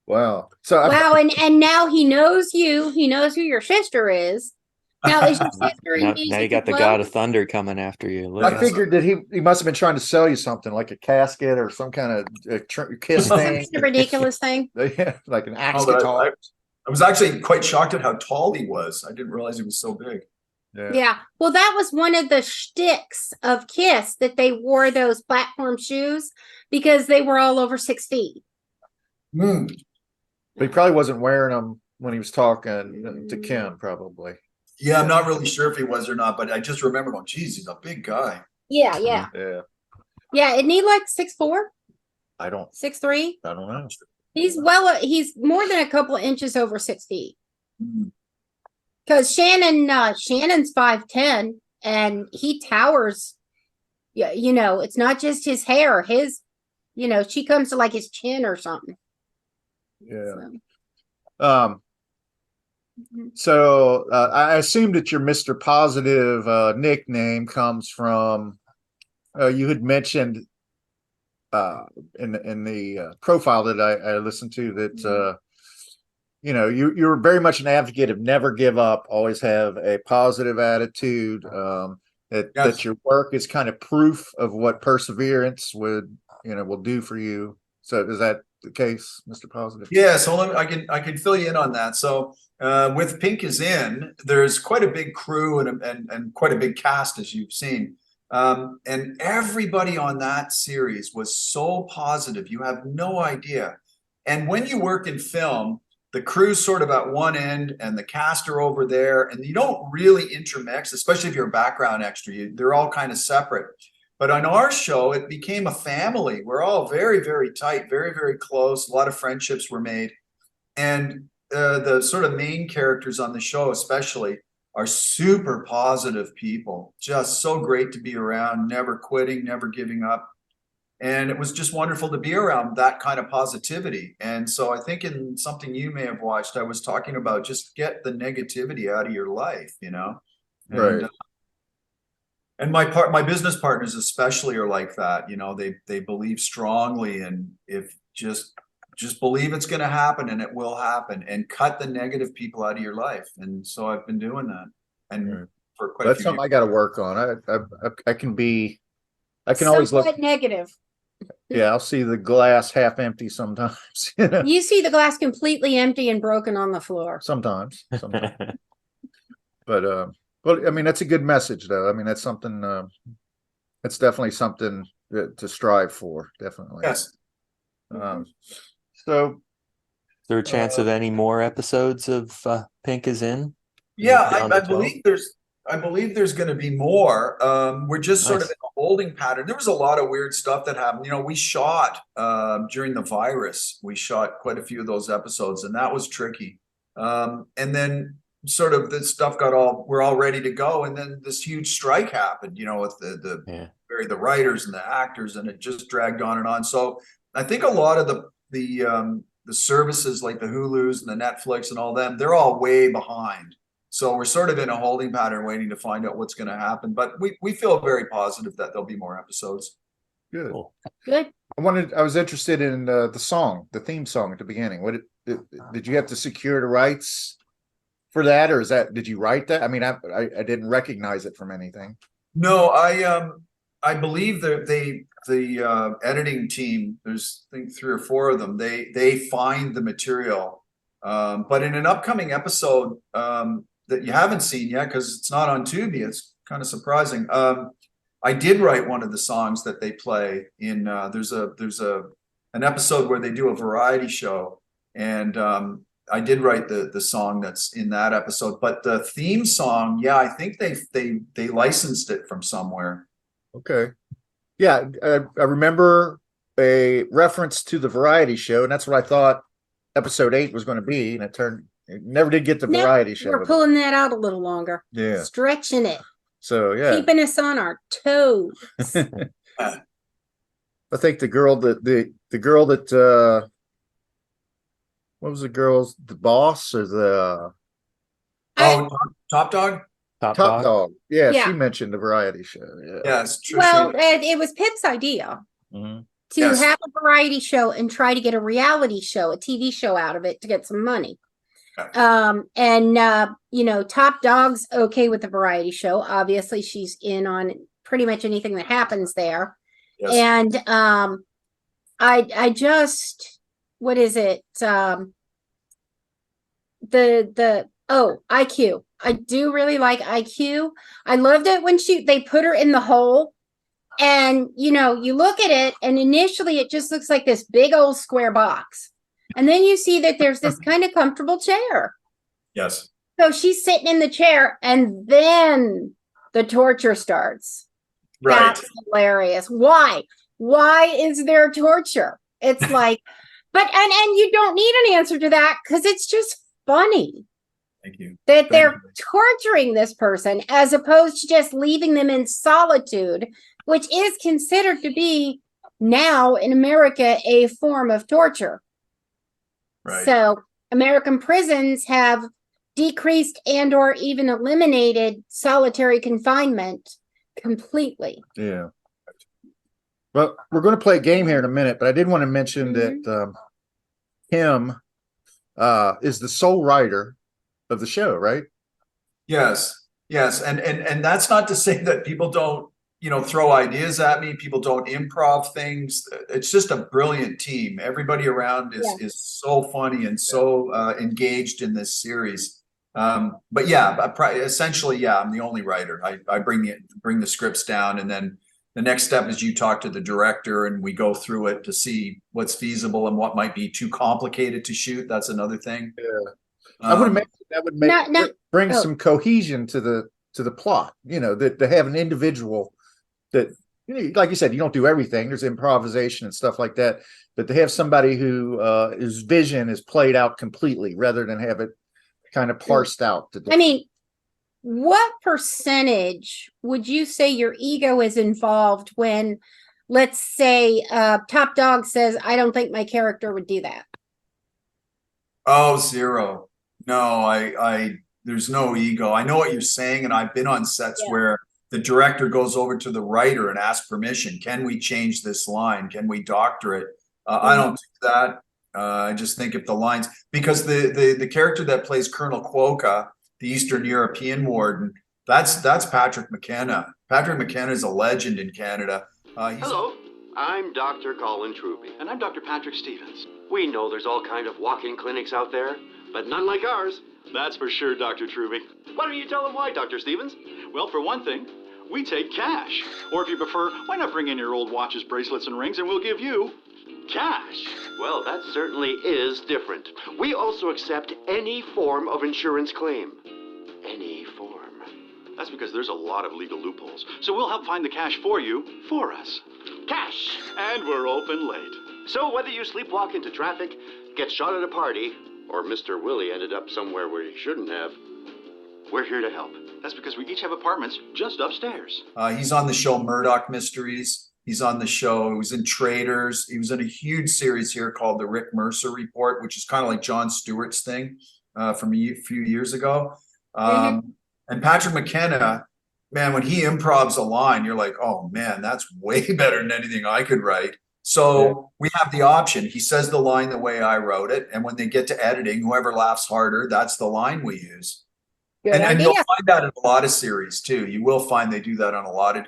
Wow. And now he knows you. He knows who your sister is. Now, is your sister now you got the God of Thunder coming after you. I figured that he must have been trying to sell you something like a casket or some kind of kiss thing. Some ridiculous thing. Yeah, like an axe guitar. I was actually quite shocked at how tall he was. I didn't realize he was so big. Yeah. Well, that was one of the shticks of Kiss, that they wore those platform shoes because they were all over 6 feet. But he probably wasn't wearing them when he was talking to Kim, probably. Yeah, I'm not really sure if he was or not, but I just remember going, geez, he's a big guy. Yeah. Isn't he like 6'4"? I don't. 6'3"? I don't know. He's more than a couple of inches over 6 feet. Because Shannon's 5'10", and he towers. Yeah, it's not just his hair. She comes to like his chin or something. Yeah. So I assume that your Mr. Positive nickname comes from you had mentioned in the profile that I listened to that you're very much an advocate of never give up, always have a positive attitude. That your work is kind of proof of what perseverance will do for you. So is that the case, Mr. Positive? Yeah, so I can fill you in on that. So with Pink is In, there's quite a big crew and quite a big cast, as you've seen. And everybody on that series was so positive, you have no idea. And when you work in film, the crew's sort of at one end and the cast are over there, and you don't really intermix, especially if you're a background extra. They're all kind of separate. But on our show, it became a family. We're all very, very tight, very, very close. A lot of friendships were made. And the sort of main characters on the show especially are super positive people. Just so great to be around, never quitting, never giving up. And it was just wonderful to be around that kind of positivity. And so I think in something you may have watched, I was talking about just get the negativity out of your life, Right. And my business partners especially are like that. They believe strongly, and if just just believe it's going to happen, and it will happen, and cut the negative people out of your life. And so I've been doing that, and for quite a That's few something years. I got to work on. I can always look. Somewhat negative. Yeah, I'll see the glass half empty sometimes. You know? You see the glass completely empty and broken on the floor. Sometimes. But well, I mean, that's a good message, though. I mean, that's something. That's definitely something to strive for. Definitely. Yes. So, Is there a chance of any more episodes of Pink is In? Yeah, Beyond the I 12? believe there's going to be more. We're just sort of Nice. in a holding pattern. There was a lot of weird stuff that happened. You know, we shot during the virus. We shot quite a few of those episodes, and that was tricky. And then sort of the stuff we're all ready to go, and then this huge strike happened. You know, with the writers and the actors, and it just dragged on and on. So I think a lot of the services like the Hulus and the Netflix and all them, they're all way behind. So we're sort of in a holding pattern waiting to find out what's going to happen. But we feel very positive that there'll be more episodes. good. Cool. Good. I was interested in the theme song at the beginning. Did you have to secure the rights for that, or did you write that? I mean, I didn't recognize it from anything. No, I believe that the editing team, there's I think 3 or 4 of them, they find the material. But in an upcoming episode that you haven't seen yet, because it's not on Tubi, it's kind of surprising. I did write one of the songs that they play in. There's an episode where they do a variety show, and I did write the song that's in that episode. But the theme song, yeah, I think they licensed it from somewhere. Okay. Yeah, I remember a reference to the variety show, and that's what I thought episode 8 was going to be, and it never did get the variety show. We're pulling that out a little longer. Yeah. Stretching it. So yeah. Keeping us on our toes. I think the girl that what was the boss or the Top Dog? Top Dog. Yeah, Yeah. she mentioned the variety show. Yeah. Yes. Well, it was Pip's idea Mhm. to have a variety show and try to get a reality show, a TV show out of it to get some money. You know, Top Dog's okay with the variety show. Obviously, she's in on pretty much anything that happens there. Yes. And I just, what is it? IQ. I do really like IQ. I loved it when they put her in the hole, and you know, you look at it and initially it just looks like this big old square box, and then you see that there's this kind of comfortable chair. Yes. So she's sitting in the chair, and then the torture starts. Right. That's hilarious. Why is there torture? It's like, but you don't need an answer to that, because it's just funny. Thank you. That they're torturing this person as opposed to just leaving them in solitude, which is considered to be now in America a form of torture. Right. So American prisons have decreased and or even eliminated solitary confinement completely. Yeah. Well, we're going to play a game here in a minute, but I did want to mention that Kim is the sole writer of the show, right? Yes. And that's not to say that people don't, you know, throw ideas at me. People don't improv things. It's just a brilliant team. Everybody around is so funny and so engaged in this series. But yeah, essentially, yeah, I'm the only writer. I bring the scripts down, and then the next step is you talk to the director and we go through it to see what's feasible and what might be too complicated to shoot. That's another thing. Yeah. I would imagine that would bring some cohesion to the plot, you know, that to have an individual that, you know, like you said, you don't do everything. There's improvisation and stuff like that, but to have somebody who his vision is played out completely rather than have it kind of parsed out. I mean, what percentage would you say your ego is involved when, let's say, Top Dog says, I don't think my character would do that? Oh, 0. No, there's no ego. I know what you're saying, and I've been on sets where the director goes over to the writer and asks permission. Can we change this line? Can we doctor it? I don't do that. I just think if the lines, because the character that plays Colonel Quokka, the Eastern European warden, that's Patrick McKenna. Patrick McKenna is a legend in Canada. Hello, I'm Dr. Colin Truby. And I'm Dr. Patrick Stevens. We know there's all kind of walk-in clinics out there, but none like ours. That's for sure, Dr. Truby. Why don't you tell them why, Dr. Stevens? Well, for one thing, we take cash. Or if you prefer, why not bring in your old watches, bracelets, and rings, and we'll give you cash. Well, that certainly is different. We also accept any form of insurance claim. Any form. That's because there's a lot of legal loopholes. So we'll help find the cash for you, for us. Cash! And we're open late. So whether you sleepwalk into traffic, get shot at a party, or Mr. Willie ended up somewhere where he shouldn't have, we're here to help. That's because we each have apartments just upstairs. He's on the show Murdoch Mysteries. He's on the show. He was in Traders. He was in a huge series here called the Rick Mercer Report, which is kind of like Jon Stewart's thing from a few years ago. And Patrick McKenna, man, when he improvs a line, you're like, oh man, that's way better than anything I could write. So we have the option. He says the line the way I wrote it. And when they get to editing, whoever laughs harder, that's the line we use. And you'll find that in a lot of series too. You will find they do that on a lot of,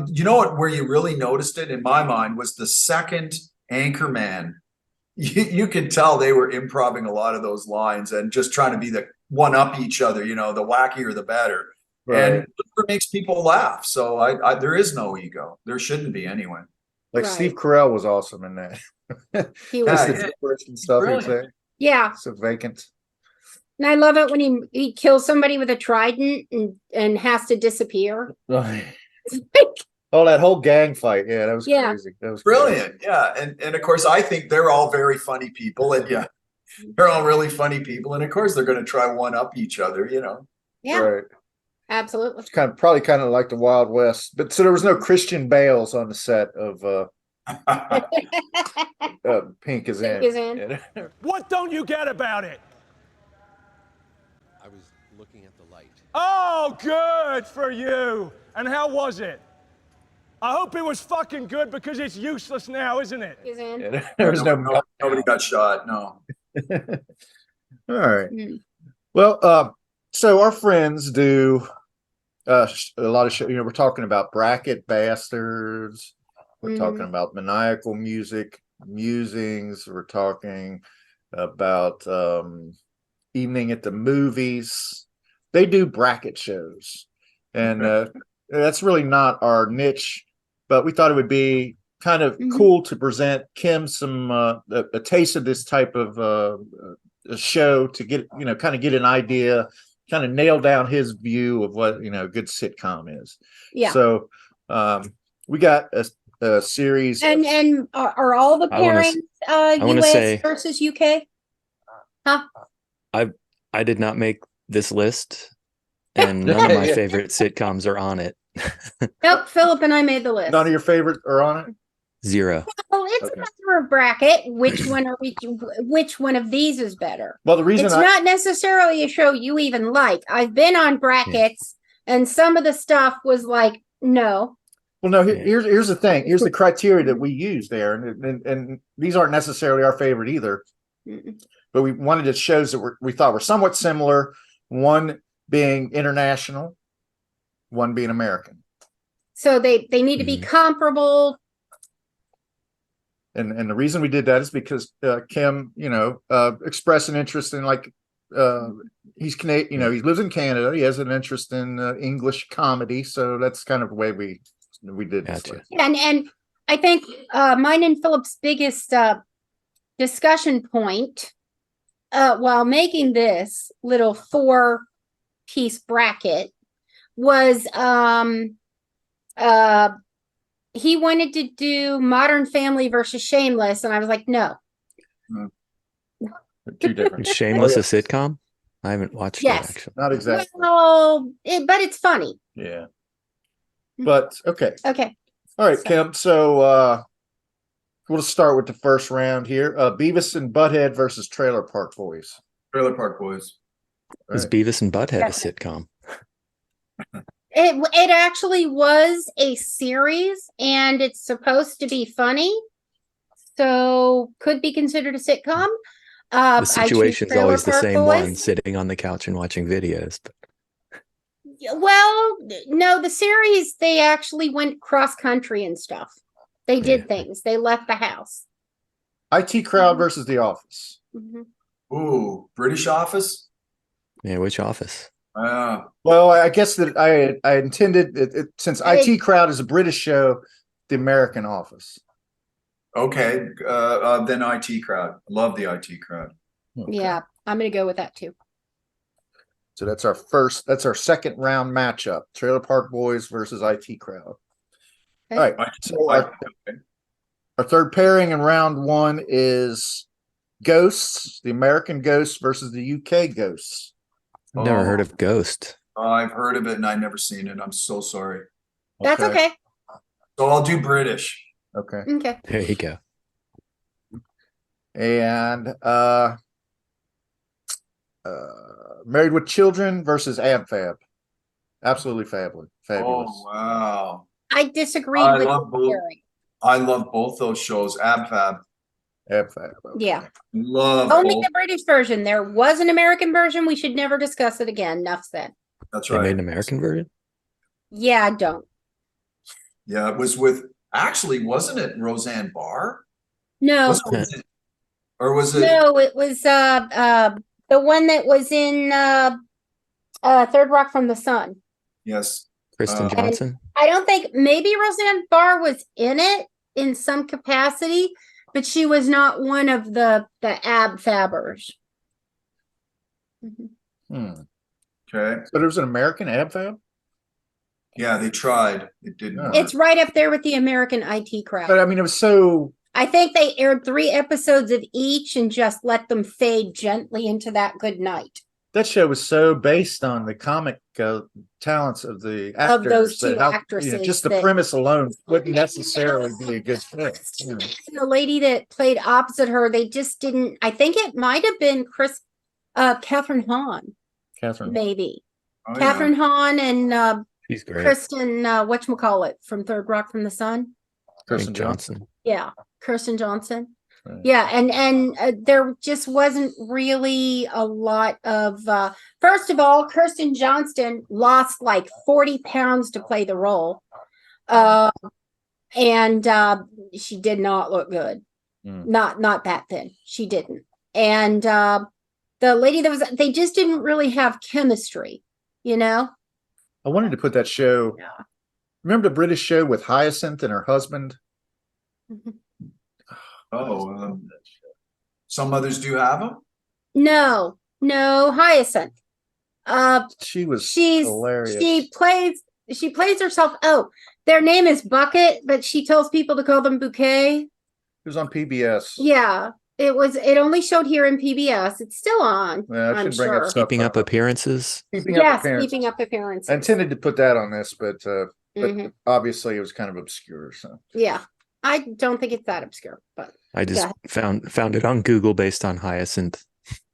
you know what, where you really noticed it in my mind was the second Anchorman. You can tell they were improvising a lot of those lines and just trying to be the one up each other, you know, the wackier, the better. Right. And it makes people laugh. So I there is no ego. There shouldn't be anyway. Like Steve Carell was awesome in that. He was. Yeah. So vacant. And I love it when he kills somebody with a trident and has to disappear. Oh, that whole gang fight. Yeah, that was crazy. That was brilliant. Crazy. Yeah. And of course, I think they're all very funny people. And yeah, they're all really funny people. And of course, they're going to try one up each other, you know. Yeah. Right. Absolutely. It's probably kind of like the Wild West. But so there was no Christian Bales on the set of Pink is In. What don't you get about it? I was looking at the light. Oh, good for you. And how was it? I hope it was fucking good because it's useless now, isn't it? There was nobody got shot. No. All right. Well, so our friends do a lot of show. You know, we're talking about Bracket Bastards. We're talking about Maniacal Music Musings. We're talking about Evening at the Movies. They do bracket shows, and that's really not our niche. But we thought it would be kind of cool to present Kim some a taste of this type of a show to get kind of get an idea, kind of nail down his view of what a good sitcom is. Yeah. So we got a series, and are all the pairings US versus UK? Huh? I did not make this list, and none of my favorite sitcoms are on it. Nope, Philip and I made the list. None of your favorites are on it? Zero. Well, it's a matter of bracket. Which one of these is better? Well, the reason it's not necessarily a show you even like. I've been on brackets, and some of the stuff was like, no. Well, no. Here's the thing. Here's the criteria that we use there, and these aren't necessarily our favorite either. But we wanted to shows that we thought were somewhat similar. One being international, one being American. So they need to be comparable. And the reason we did that is because Kim, expressed an interest in he's Canadian, he lives in Canada. He has an interest in English comedy, so that's kind of the way we did this. And I think mine and Philip's biggest discussion point while making this little 4-piece bracket was he wanted to do Modern Family versus Shameless, and I was like, no. Too different. Is Shameless a sitcom? I haven't watched it actually. Not exactly. Well, but it's funny. Yeah. But okay. Okay. All right, Kim. So we'll start with the first round here. Beavis and Butthead versus Trailer Park Boys. Trailer Park Boys. Is Beavis and Butthead a sitcom? It actually was a series, and it's supposed to be funny. so could be considered a sitcom. The I choose situation's Trailer always the Park same Boys. one, sitting on the couch and watching videos. But Well, no, the series, they actually went cross country and stuff. They did things. They left the house. IT Crowd versus The Office. Ooh, British Office? yeah, which office? Well, I guess that I intended since IT Crowd is a British show, the American Office. Okay, then IT Crowd. Love the IT Crowd. Yeah, I'm going to go with that too. So that's our second round matchup. Trailer Park Boys versus IT Crowd. All right. So our third pairing in round one is Ghosts, the American Ghosts versus the UK Ghosts. I've never heard of Ghost. I've heard of it and I've never seen it. I'm so sorry. That's okay. So I'll do British. Okay. Okay. There you go. And Married with Children versus AbFab. Absolutely fabulous. Fabulous. Oh wow. I disagreed with Gary. I love both those shows. AbFab. AbFab. Yeah. Love Only both. the British version. There was an American version. We should never discuss it again. Enough said. That's They right. made an American version? Yeah, I don't. Yeah, it was with actually, wasn't it Roseanne Barr? No. Or was it? No, it was the one that was in Third Rock from the Sun. Yes. Kristen Johnson? I don't think maybe Roseanne Barr was in it in some capacity, but she was not one of the AbFabbers. Okay. So there was an American AbFab? Yeah, they tried. It didn't. It's right up there with the American IT Crowd. But I mean, it was so. I think they aired 3 episodes of each and just let them fade gently into that good night. That show was so based on the comic talents of the actors. Of those two that actresses just the that- premise alone wouldn't necessarily be a good fit. You know. The lady that played opposite her, they just didn't. I think it might have been Catherine Hahn, Catherine. maybe. Oh, Catherine Hahn and She's great. Kristen, whatchamacallit from Third Rock from the Sun. Kirsten Johnson. Yeah, Kirsten Johnson. Right. Yeah, and there just wasn't really a lot of. First of all, Kirsten Johnston lost like 40 pounds to play the role, and she did not look good. Not that thin. She didn't. And the lady that was, they just didn't really have chemistry, you know. I wanted to put that show. Yeah. Remember the British show with Hyacinth and her husband? Oh, some others do have them. No, Hyacinth. She's hilarious. She plays herself. Oh, their name is Bucket, but she tells people to call them Bouquet. It was on PBS. Yeah, it only showed here in PBS. It's still on. Yeah, I I'm should bring up sure. stuff. Keeping Up Appearances? Keeping Up Yes, Appearances. Keeping Up Appearances. I intended to put that on this, but Mhm. obviously it was kind of obscure. So Yeah, I don't think it's that obscure, but I just yeah. found it on Google based on Hyacinth.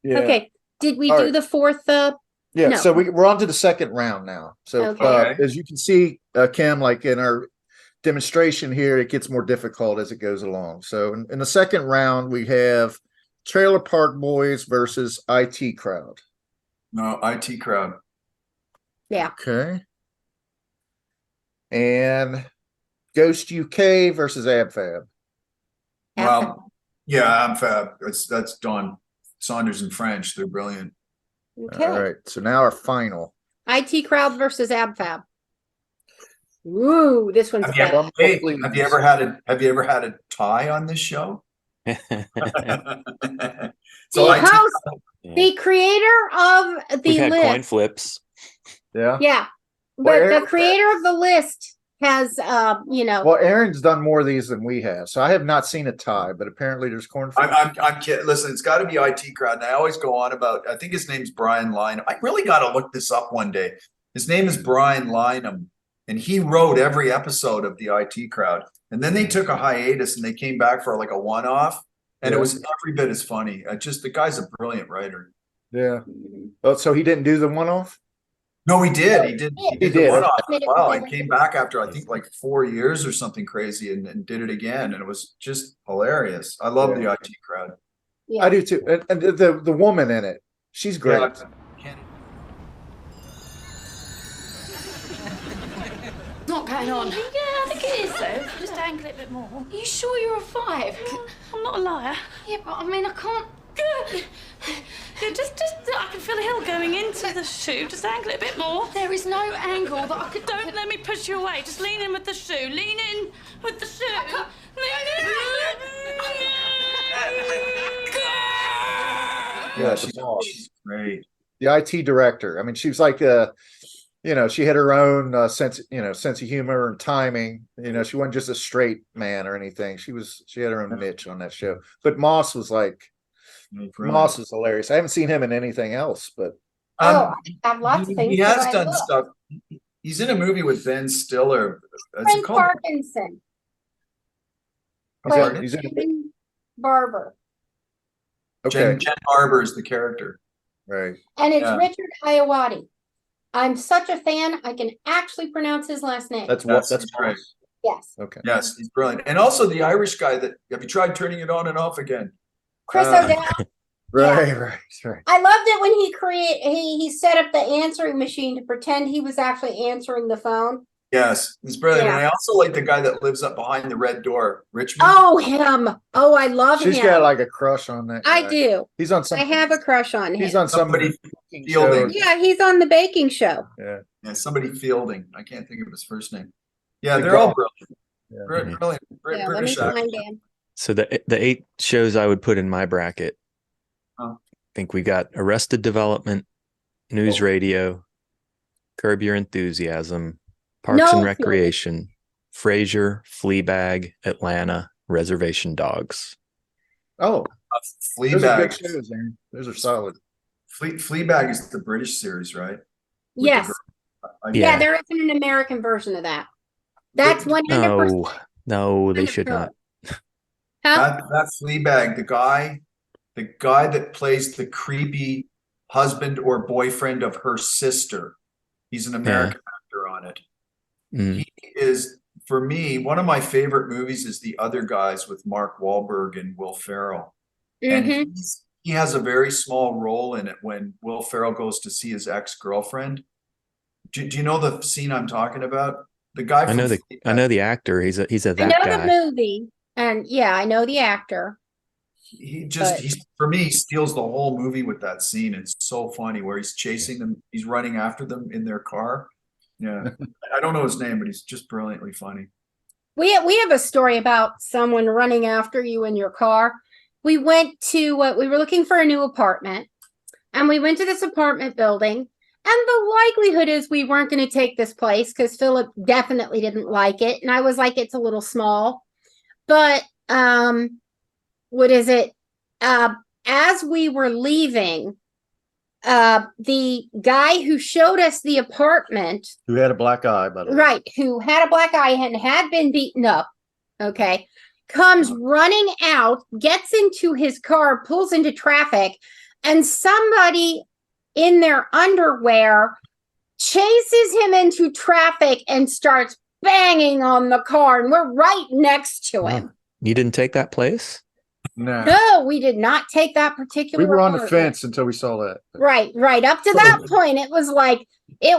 yeah. Okay. Did we All do right. the fourth? Yeah, No. so we're on to the second round now. So Okay. as you can see, Kim, like in our demonstration here, it gets more difficult as it goes along. So in the second round, we have Trailer Park Boys versus IT Crowd. No, IT Crowd. Yeah. Okay. And Ghost UK versus AbFab. Well, yeah, AbFab. That's Don Saunders and French. They're brilliant. Okay. All right. So now our final. IT Crowd versus AbFab. Ooh, this one's Have you, bad. have you ever had a tie on this show? So The IT host, the creator of the We've had coin list. flips. Yeah. Yeah, Well, but the creator of the list has, Well, Aaron's done more of these than we have, so I have not seen a tie, but apparently there's cornflakes. I'm kidding. Listen, it's got to be IT Crowd. And I always go on about, I think his name's Brian Lynham. I really got to look this up one day. His name is Brian Lynham, and he wrote every episode of the IT Crowd. And then they took a hiatus and they came back for like a one-off, and it was every bit as funny. The guy's a brilliant writer. Yeah. Oh, so he didn't do the one-off? No, he did. He did. He He did did. the one-off Made as it well. really And came back after I think like 4 years or something crazy, and did it again, and it was just hilarious. I love the IT crowd. Yeah. I do too. And the woman in it, she's great. Yeah. Not going on. Yeah, I think it is though. Just angle it a bit more. Are you sure you're a 5? I'm not a liar. Yeah, but I mean, I can't. Yeah, just I can feel the hill going into the shoe. Just angle it a bit more. There is no angle that I could. Don't let me push you away. Just lean in with the shoe. Lean in with the shoe. Yeah, she's great. The IT director. I mean, she was like she had her own sense of humor and timing. She wasn't just a straight man or anything. She had her own niche on that show. But Moss was Moss is hilarious. I haven't seen him in anything else, but I have lots of things. He has that I done love. stuff. He's in a movie with Ben Stiller. Is it Frank called? Parkinson. he's in Jen Barber. okay, Jen Barber is the character. right. And it's Yeah. Richard Hiawati. I'm such a fan, I can actually pronounce his last name. That's great. Yes. Okay. Yes, he's brilliant. And also the Irish guy have you tried turning it on and off again? Chris O'Dowd. Right. I loved it when he set up the answering machine to pretend he was actually answering the phone. Yes, he's brilliant. Yeah. And I also like the guy that lives up behind the red door, Richmond. Oh, him. Oh, I love She's him. got like a crush on that I guy. do. He's on some. I have a crush on him. He's on Somebody somebody Fielding. Yeah, he's on the baking show. Yeah, somebody Fielding. I can't think of his first name. Yeah, The they're all guy. brilliant. Brilliant. Yeah, let me British actors. find him. So the 8 shows I would put in my bracket. Oh. I think we got Arrested Development, News Radio, Curb Your Enthusiasm, Parks No. and Recreation, Frasier, Fleabag, Atlanta, Reservation Dogs. Oh, those are good Fleabag. shows, Aaron. Those are solid. Fleabag is the British series, right? Yes. Yeah. Yeah, there isn't an American version of that. That's 100%. No, they should not. Huh? That Fleabag, the guy that plays the creepy husband or boyfriend of her sister. He's an American actor on it. Mm. He is, for me, one of my favorite movies is The Other Guys with Mark Wahlberg and Will Ferrell. And he has a very small role in it when Will Ferrell goes to see his ex-girlfriend. Do you know the scene I'm talking about? The guy I know the actor. He's a I that know guy. the movie, and yeah, I know the actor. He's for me, he steals the whole movie with that scene. It's so funny where he's chasing them, he's running after them in their car. Yeah. I don't know his name, but he's just brilliantly funny. We have a story about someone running after you in your car. We went to we were looking for a new apartment, and we went to this apartment building, and the likelihood is we weren't going to take this place because Philip definitely didn't like it, and I was like, it's a little small. But what is it? As we were leaving, the guy who showed us the apartment, Who had a black eye, by the way. right, who had a black eye and had been beaten up, okay, comes running out, gets into his car, pulls into traffic, and somebody in their underwear chases him into traffic and starts banging on the car, and we're right next to him. You didn't take that place? No, we did not take that particular We were on the apartment. fence until we saw that. Right. Up to that point, it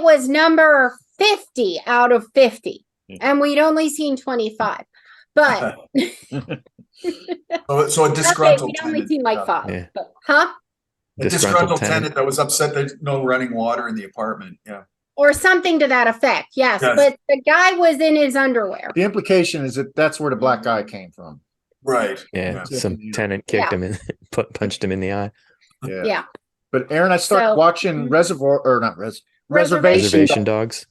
was number 50 out of 50. And we'd only seen 25. But So a disgruntled we'd only tenant. seen like 5. Yeah. But, huh? A disgruntled tenant that was upset there's no running water in the apartment. Yeah. Or something to that effect. Yes. Yes. But the guy was in his underwear. The implication is that's where the black eye came from. Right. Yeah. Some tenant kicked him in, punched him in the eye. Yeah. But Aaron, I started So- watching Reservation Reservation Dogs.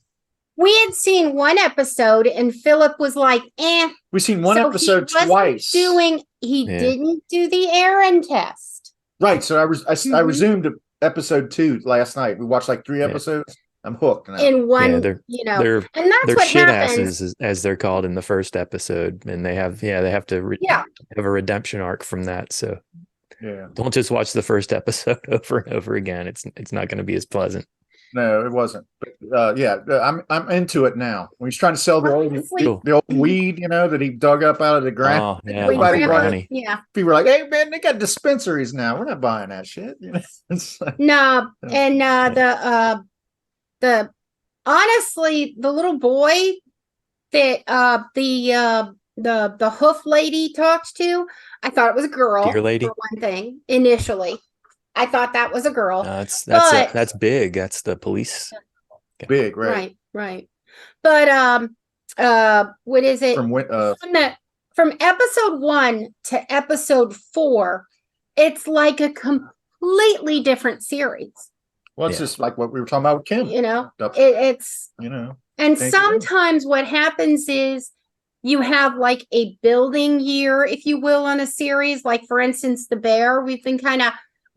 We had seen one episode and Philip was like, eh. We've seen one So episode he wasn't twice. He Yeah. didn't do the Aaron test. Right. So I Mm-hmm. resumed episode 2 last night. We watched like 3 episodes. I'm hooked now. In one, Yeah, they're and that's they're what shit happens. asses as they're called in the first episode, and they have to have a redemption arc from that. So Yeah. don't just watch the first episode over and over again. It's not going to be as pleasant. No, it wasn't. But yeah, I'm into it now. When he's trying to sell the old weed, that he dug up out of the ground. Oh, yeah, Everybody Uncle brought Brownie. it. Yeah. People were like, "Hey man, they got dispensaries now. We're not buying that shit." It's like, No, and the honestly, the little boy that the hoof lady talked to, I thought it was a girl. Deer lady? For one thing. Initially, I thought that was a girl. That's big. That's the police. Big, right? Right. But what is it? From episode 1 to episode 4, it's like a completely different series. Well, it's just like what we were talking about with Kim. It's and Thank you. sometimes what happens is you have like a building year, if you will, on a series. Like for instance, The Bear. We've been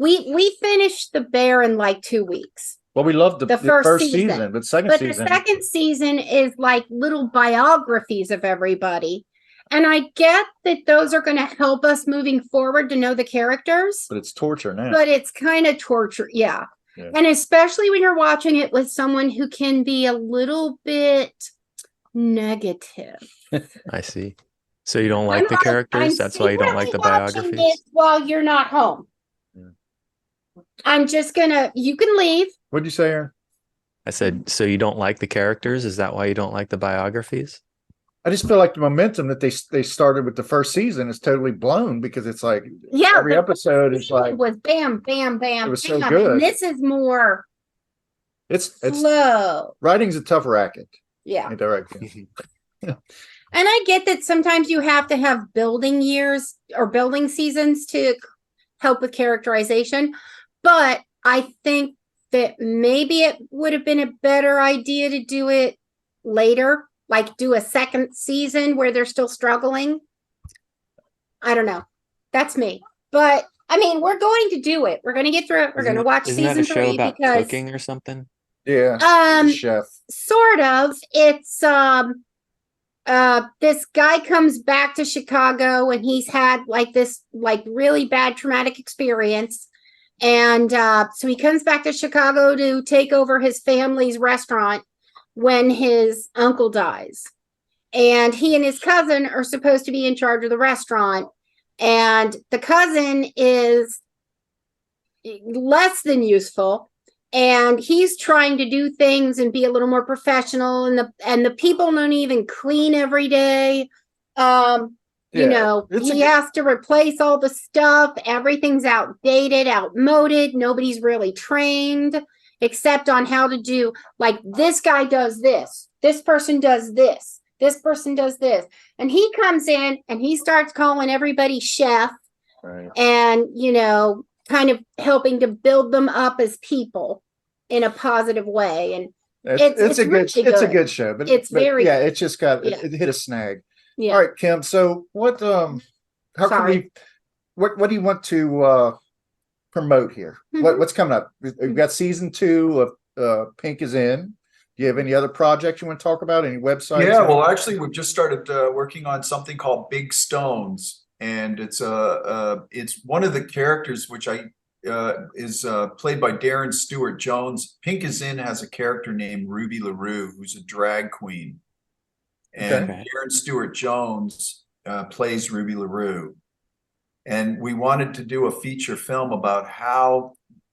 we finished The Bear in like 2 weeks. Well, we loved the first season, but the second season is like little biographies of everybody. And I get that those are going to help us moving forward to know the characters. But it's torture now. But it's kind of torture, yeah. And especially when you're watching it with someone who can be a little bit negative. I see. So you don't like the characters? That's why you don't like the biographies? While you're not home. I'm just you can leave. What'd you say, Aaron? I said, so you don't like the characters? Is that why you don't like the biographies? I just feel like the momentum that they started with the first season is totally blown because it's like every episode is like was bam, bam, bam. It was so bam. good. And this is more it's slow. Writing's a tough racket. Yeah. Ain't that right, Kim? And I get that sometimes you have to have building years or building seasons to help with characterization, but I think that maybe it would have been a better idea to do it later, like do a second season where they're still struggling. I don't know. That's me. But I mean, we're going to do it. We're going to get through it. We're going to watch Isn't season that a show 3 about because cooking or something? Yeah. Chef. Sort of. It's this guy comes back to Chicago and he's had like this like really bad traumatic experience. And so he comes back to Chicago to take over his family's restaurant when his uncle dies. And he and his cousin are supposed to be in charge of the restaurant. And the cousin is less than useful. And he's trying to do things and be a little more professional. And the people don't even clean every day. He has to replace all the stuff. Everything's outdated, outmoded. Nobody's really trained except on how to do, like, this guy does this. This person does this. This person does this. And he comes in and he starts calling everybody chef. Right. And, kind of helping to build them up as people in a positive way. And it's a good show, but it's very, it just it hit a snag. Yeah. All right, Kim. So what do you want to promote here? What's coming up? We've got season 2 of Pink is In. Do you have any other projects you want to talk about? Any websites? Yeah, well, actually, we've just started working on something called Big Stones, and it's one of the characters which is played by Darren Stewart Jones. Pink is In has a character named Ruby LaRue, who's a drag queen, and Darren Stewart Jones plays Ruby LaRue. And we wanted to do a feature film about how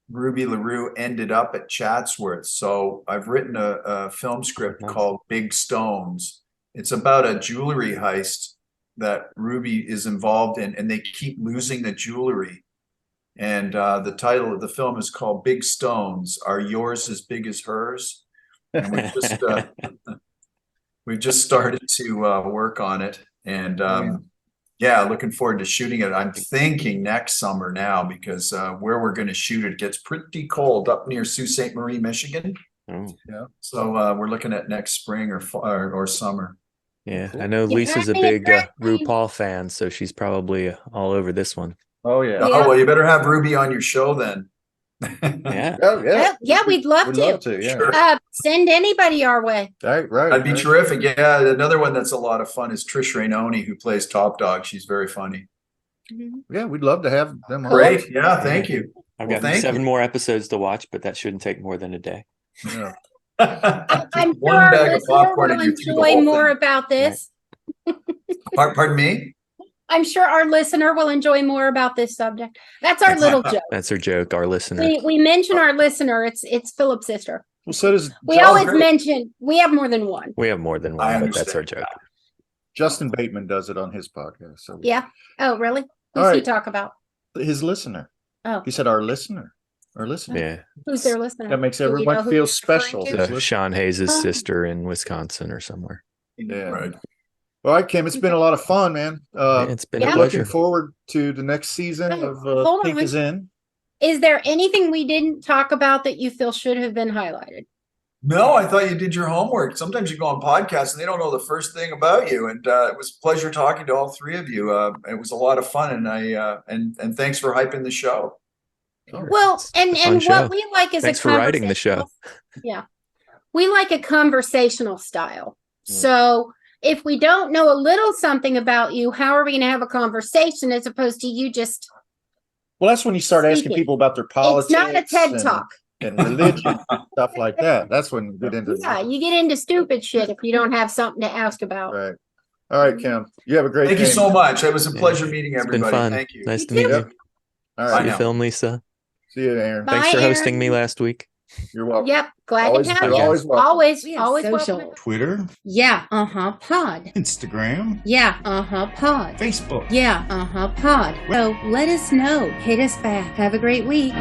Ruby LaRue ended up at Chatsworth. So I've written a film script called Big Stones. It's about a jewelry heist that Ruby is involved in, and they keep losing the jewelry. And the title of the film is called Big Stones. Are yours as big as hers? And we've just started to work on it. And looking forward to shooting it. I'm thinking next summer now, because where we're going to shoot it gets pretty cold up near Sault Ste. Marie, Michigan. Yeah. So we're looking at next spring or summer. Yeah, I know Lisa's a big RuPaul fan, so she's probably all over this one. Oh yeah. Oh well, you better have Ruby on your show then. Yeah. Yeah, we'd love to. Sure. Send anybody our way. Right. That'd be terrific. Yeah, another one that's a lot of fun is Trish Rainoni, who plays Top Dog. She's very funny. Yeah, we'd love to have them on. Great. Yeah, thank you. I've got 7 more episodes to watch, but that shouldn't take more than a day. Yeah. I'm sure One our bag of listener popcorn will and you're through the enjoy whole more thing. about this. Pardon me? I'm sure our listener will enjoy more about this subject. That's our little joke. That's her joke, our listener. We mention our listener. It's Philip's sister. Well, so does We always mention we have more than one. We have more than one, but that's our joke. Justin Bateman does it on his podcast. So Yeah. Oh, really? All Who's he right. talk about? his listener. Oh. He said our listener. Our listener. Yeah. Who's their listener? That makes Do we know everyone who feel you're referring special. to? So Sean Hayes' Oh. sister in Wisconsin or somewhere. Yeah. Right. All right, Kim. It's been a lot of fun, man. It's been a we're pleasure. looking forward to the next season of hold Pink on. is In. Is there anything we didn't talk about that you feel should have been highlighted? No, I thought you did your homework. Sometimes you go on podcasts and they don't know the first thing about you. And it was a pleasure talking to all three of you. It was a lot of fun, and and thanks for hyping the show. Well, and fun what show. we like is Thanks a for writing the show. Yeah. We like a conversational style. So if we don't know a little something about you, how are we going to have a conversation as opposed to you just Well, that's when you start asking Speaking. people about their politics. It's not a TED and- Talk. and religion, stuff like that. That's when you get into Yeah, you get into stupid shit if you don't have something to ask about. Right. All right, Kim. You have a great Thank you day. so much. It was a pleasure meeting It's been everybody. fun. Thank you. Nice to meet you. All See right. you, now. Film Lisa. See you, Aaron. Thanks Bye, for hosting Aaron. me last week. You're welcome. Yep, glad Always- to have you're you. always welcome. Always social. welcome. Twitter, Yeah, pod. Instagram, Yeah, pod. Facebook. Yeah, pod. So let us know. Hit us back. Have a great week.